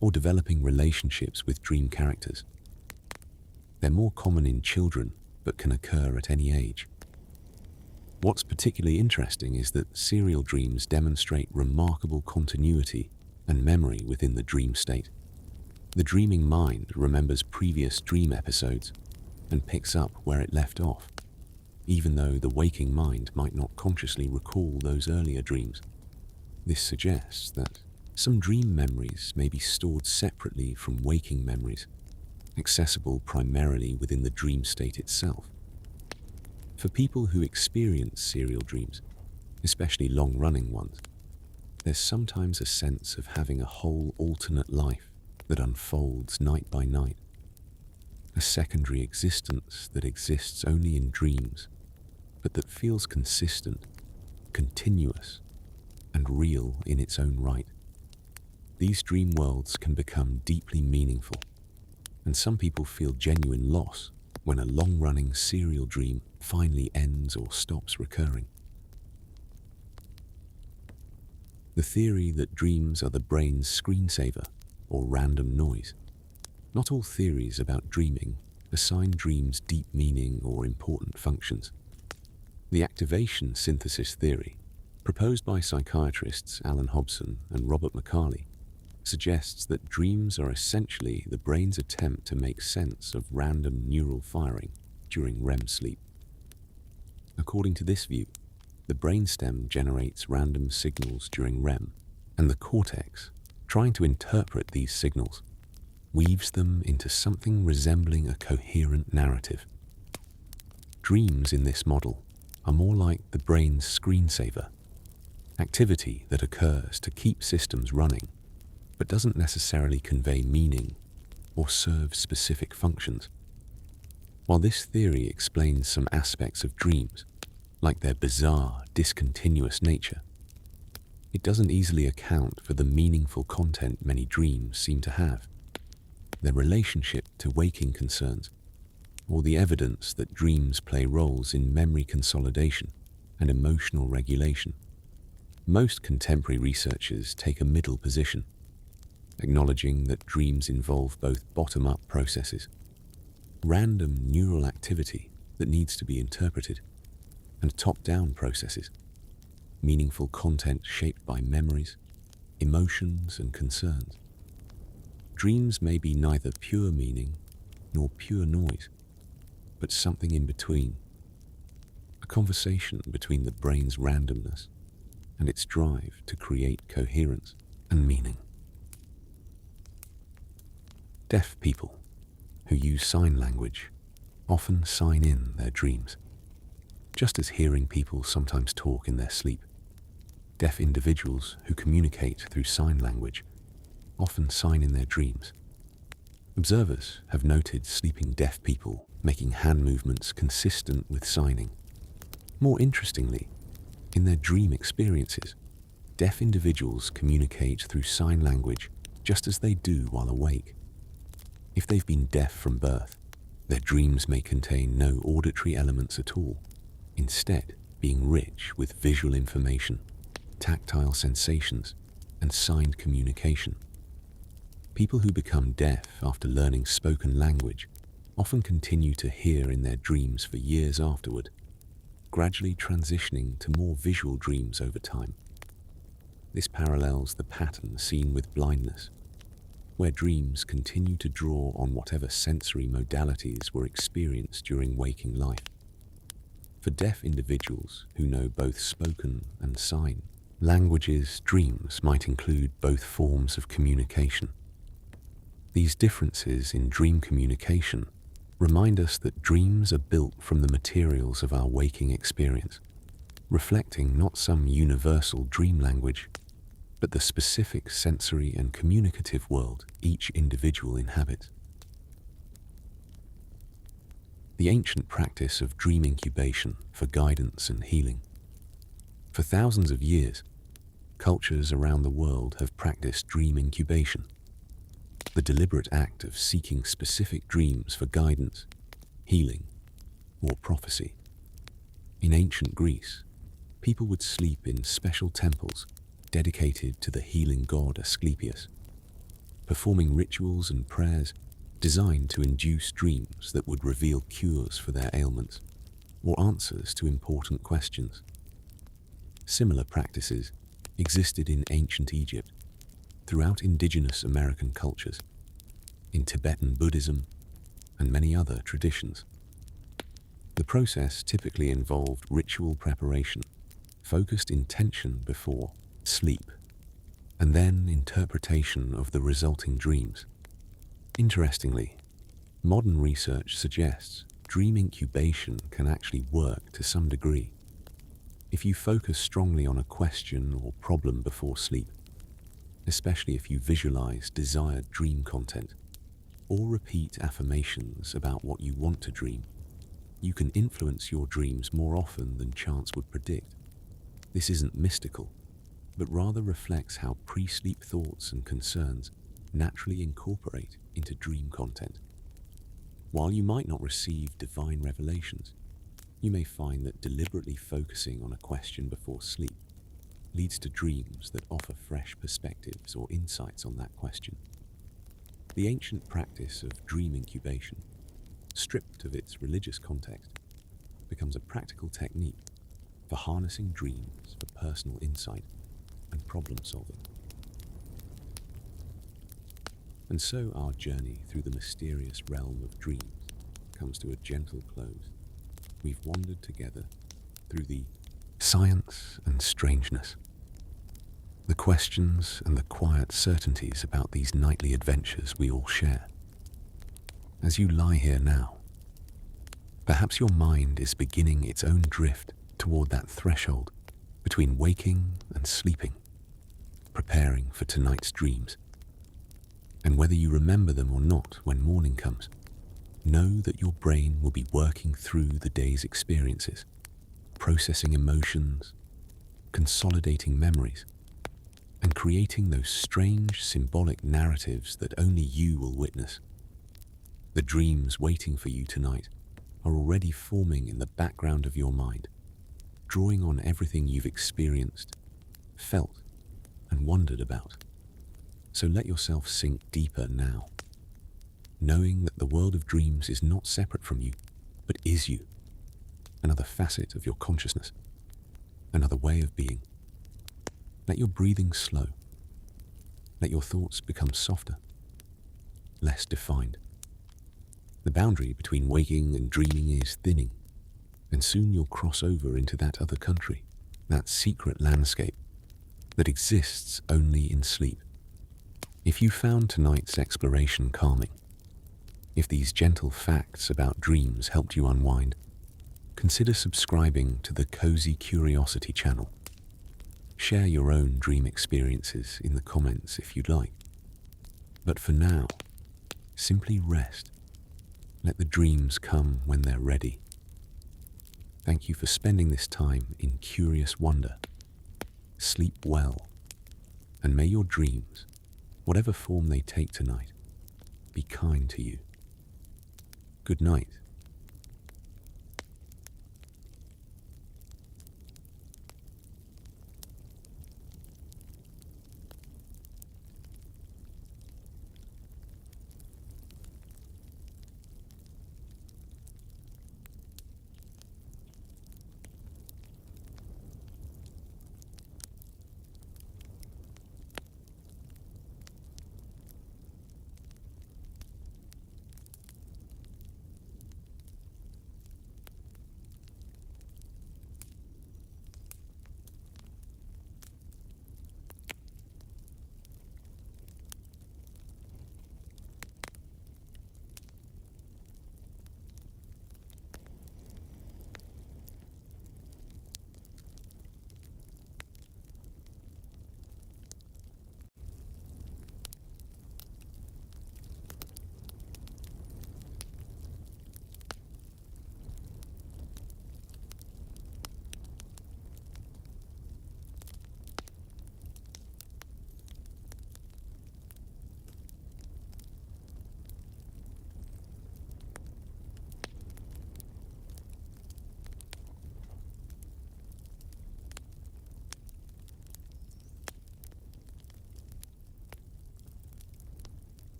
or developing relationships with dream characters. They're more common in children, but can occur at any age. What's particularly interesting is that serial dreams demonstrate remarkable continuity and memory within the dream state. The dreaming mind remembers previous dream episodes and picks up where it left off, even though the waking mind might not consciously recall those earlier dreams. This suggests that some dream memories may be stored separately from waking memories, accessible primarily within the dream state itself. For people who experience serial dreams, especially long-running ones, there's sometimes a sense of having a whole alternate life that unfolds night by night, a secondary existence that exists only in dreams, but that feels consistent, continuous, and real in its own right. These dream worlds can become deeply meaningful, and some people feel genuine loss when a long-running serial dream finally ends or stops recurring. The theory that dreams are the brain's screensaver or random noise. Not all theories about dreaming assign dreams deep meaning or important functions. The activation synthesis theory, proposed by psychiatrists Alan Hobson and Robert McCarley, suggests that dreams are essentially the brain's attempt to make sense of random neural firing during REM sleep. According to this view, the brainstem generates random signals during REM, and the cortex, trying to interpret these signals, weaves them into something resembling a coherent narrative. Dreams in this model are more like the brain's screensaver, activity that occurs to keep systems running, but doesn't necessarily convey meaning or serve specific functions. While this theory explains some aspects of dreams, like their bizarre, discontinuous nature, it doesn't easily account for the meaningful content many dreams seem to have, their relationship to waking concerns, or the evidence that dreams play roles in memory consolidation and emotional regulation. Most contemporary researchers take a middle position, acknowledging that dreams involve both bottom-up processes, random neural activity that needs to be interpreted, and top-down processes, meaningful content shaped by memories, emotions, and concerns. Dreams may be neither pure meaning nor pure noise, but something in between, a conversation between the brain's randomness and its drive to create coherence and meaning. Deaf people who use sign language often sign in their dreams. Just as hearing people sometimes talk in their sleep, deaf individuals who communicate through sign language often sign in their dreams. Observers have noted sleeping deaf people making hand movements consistent with signing. More interestingly, in their dream experiences, deaf individuals communicate through sign language just as they do while awake. If they've been deaf from birth, their dreams may contain no auditory elements at all, instead being rich with visual information, tactile sensations, and signed communication. People who become deaf after learning spoken language often continue to hear in their dreams for years afterward, gradually transitioning to more visual dreams over time. This parallels the pattern seen with blindness, where dreams continue to draw on whatever sensory modalities were experienced during waking life. For deaf individuals who know both spoken and sign languages, dreams might include both forms of communication. These differences in dream communication remind us that dreams are built from the materials of our waking experience, reflecting not some universal dream language, but the specific sensory and communicative world each individual inhabits. The ancient practice of dream incubation for guidance and healing. For thousands of years, cultures around the world have practiced dream incubation, the deliberate act of seeking specific dreams for guidance, healing, or prophecy. In ancient Greece, people would sleep in special temples dedicated to the healing god Asclepius, performing rituals and prayers designed to induce dreams that would reveal cures for their ailments or answers to important questions. Similar practices existed in ancient Egypt, throughout indigenous American cultures, in Tibetan Buddhism, and many other traditions. The process typically involved ritual preparation, focused intention before sleep, and then interpretation of the resulting dreams. Interestingly, modern research suggests dream incubation can actually work to some degree. If you focus strongly on a question or problem before sleep, especially if you visualize desired dream content, or repeat affirmations about what you want to dream, you can influence your dreams more often than chance would predict. This isn't mystical, but rather reflects how pre-sleep thoughts and concerns naturally incorporate into dream content. While you might not receive divine revelations, you may find that deliberately focusing on a question before sleep leads to dreams that offer fresh perspectives or insights on that question. The ancient practice of dream incubation, stripped of its religious context, becomes a practical technique for harnessing dreams for personal insight and problem solving. And so our journey through the mysterious realm of dreams comes to a gentle close. We've wandered together through the science and strangeness, the questions and the quiet certainties about these nightly adventures we all share. As you lie here now, perhaps your mind is beginning its own drift toward that threshold between waking and sleeping, preparing for tonight's dreams. And whether you remember them or not when morning comes, know that your brain will be working through the day's experiences, processing emotions, consolidating memories, and creating those strange symbolic narratives that only you will witness. The dreams waiting for you tonight are already forming in the background of your mind, drawing on everything you've experienced, felt, and wondered about. So let yourself sink deeper now, knowing that the world of dreams is not separate from you, but is you, another facet of your consciousness. another way of being. Let your breathing slow. Let your thoughts become softer, less defined. The boundary between waking and dreaming is thinning, and soon you'll cross over into that other country, that secret landscape that exists only in sleep. If you found tonight's exploration calming, if these gentle facts about dreams helped you unwind, consider subscribing to the Cozy Curiosity channel. Share your own dream experiences in the comments if you'd like. But for now, simply rest. Let the dreams come when they're ready. Thank you for spending this time in curious wonder. Sleep well, and may your dreams, whatever form they take tonight, be kind to you. Good night.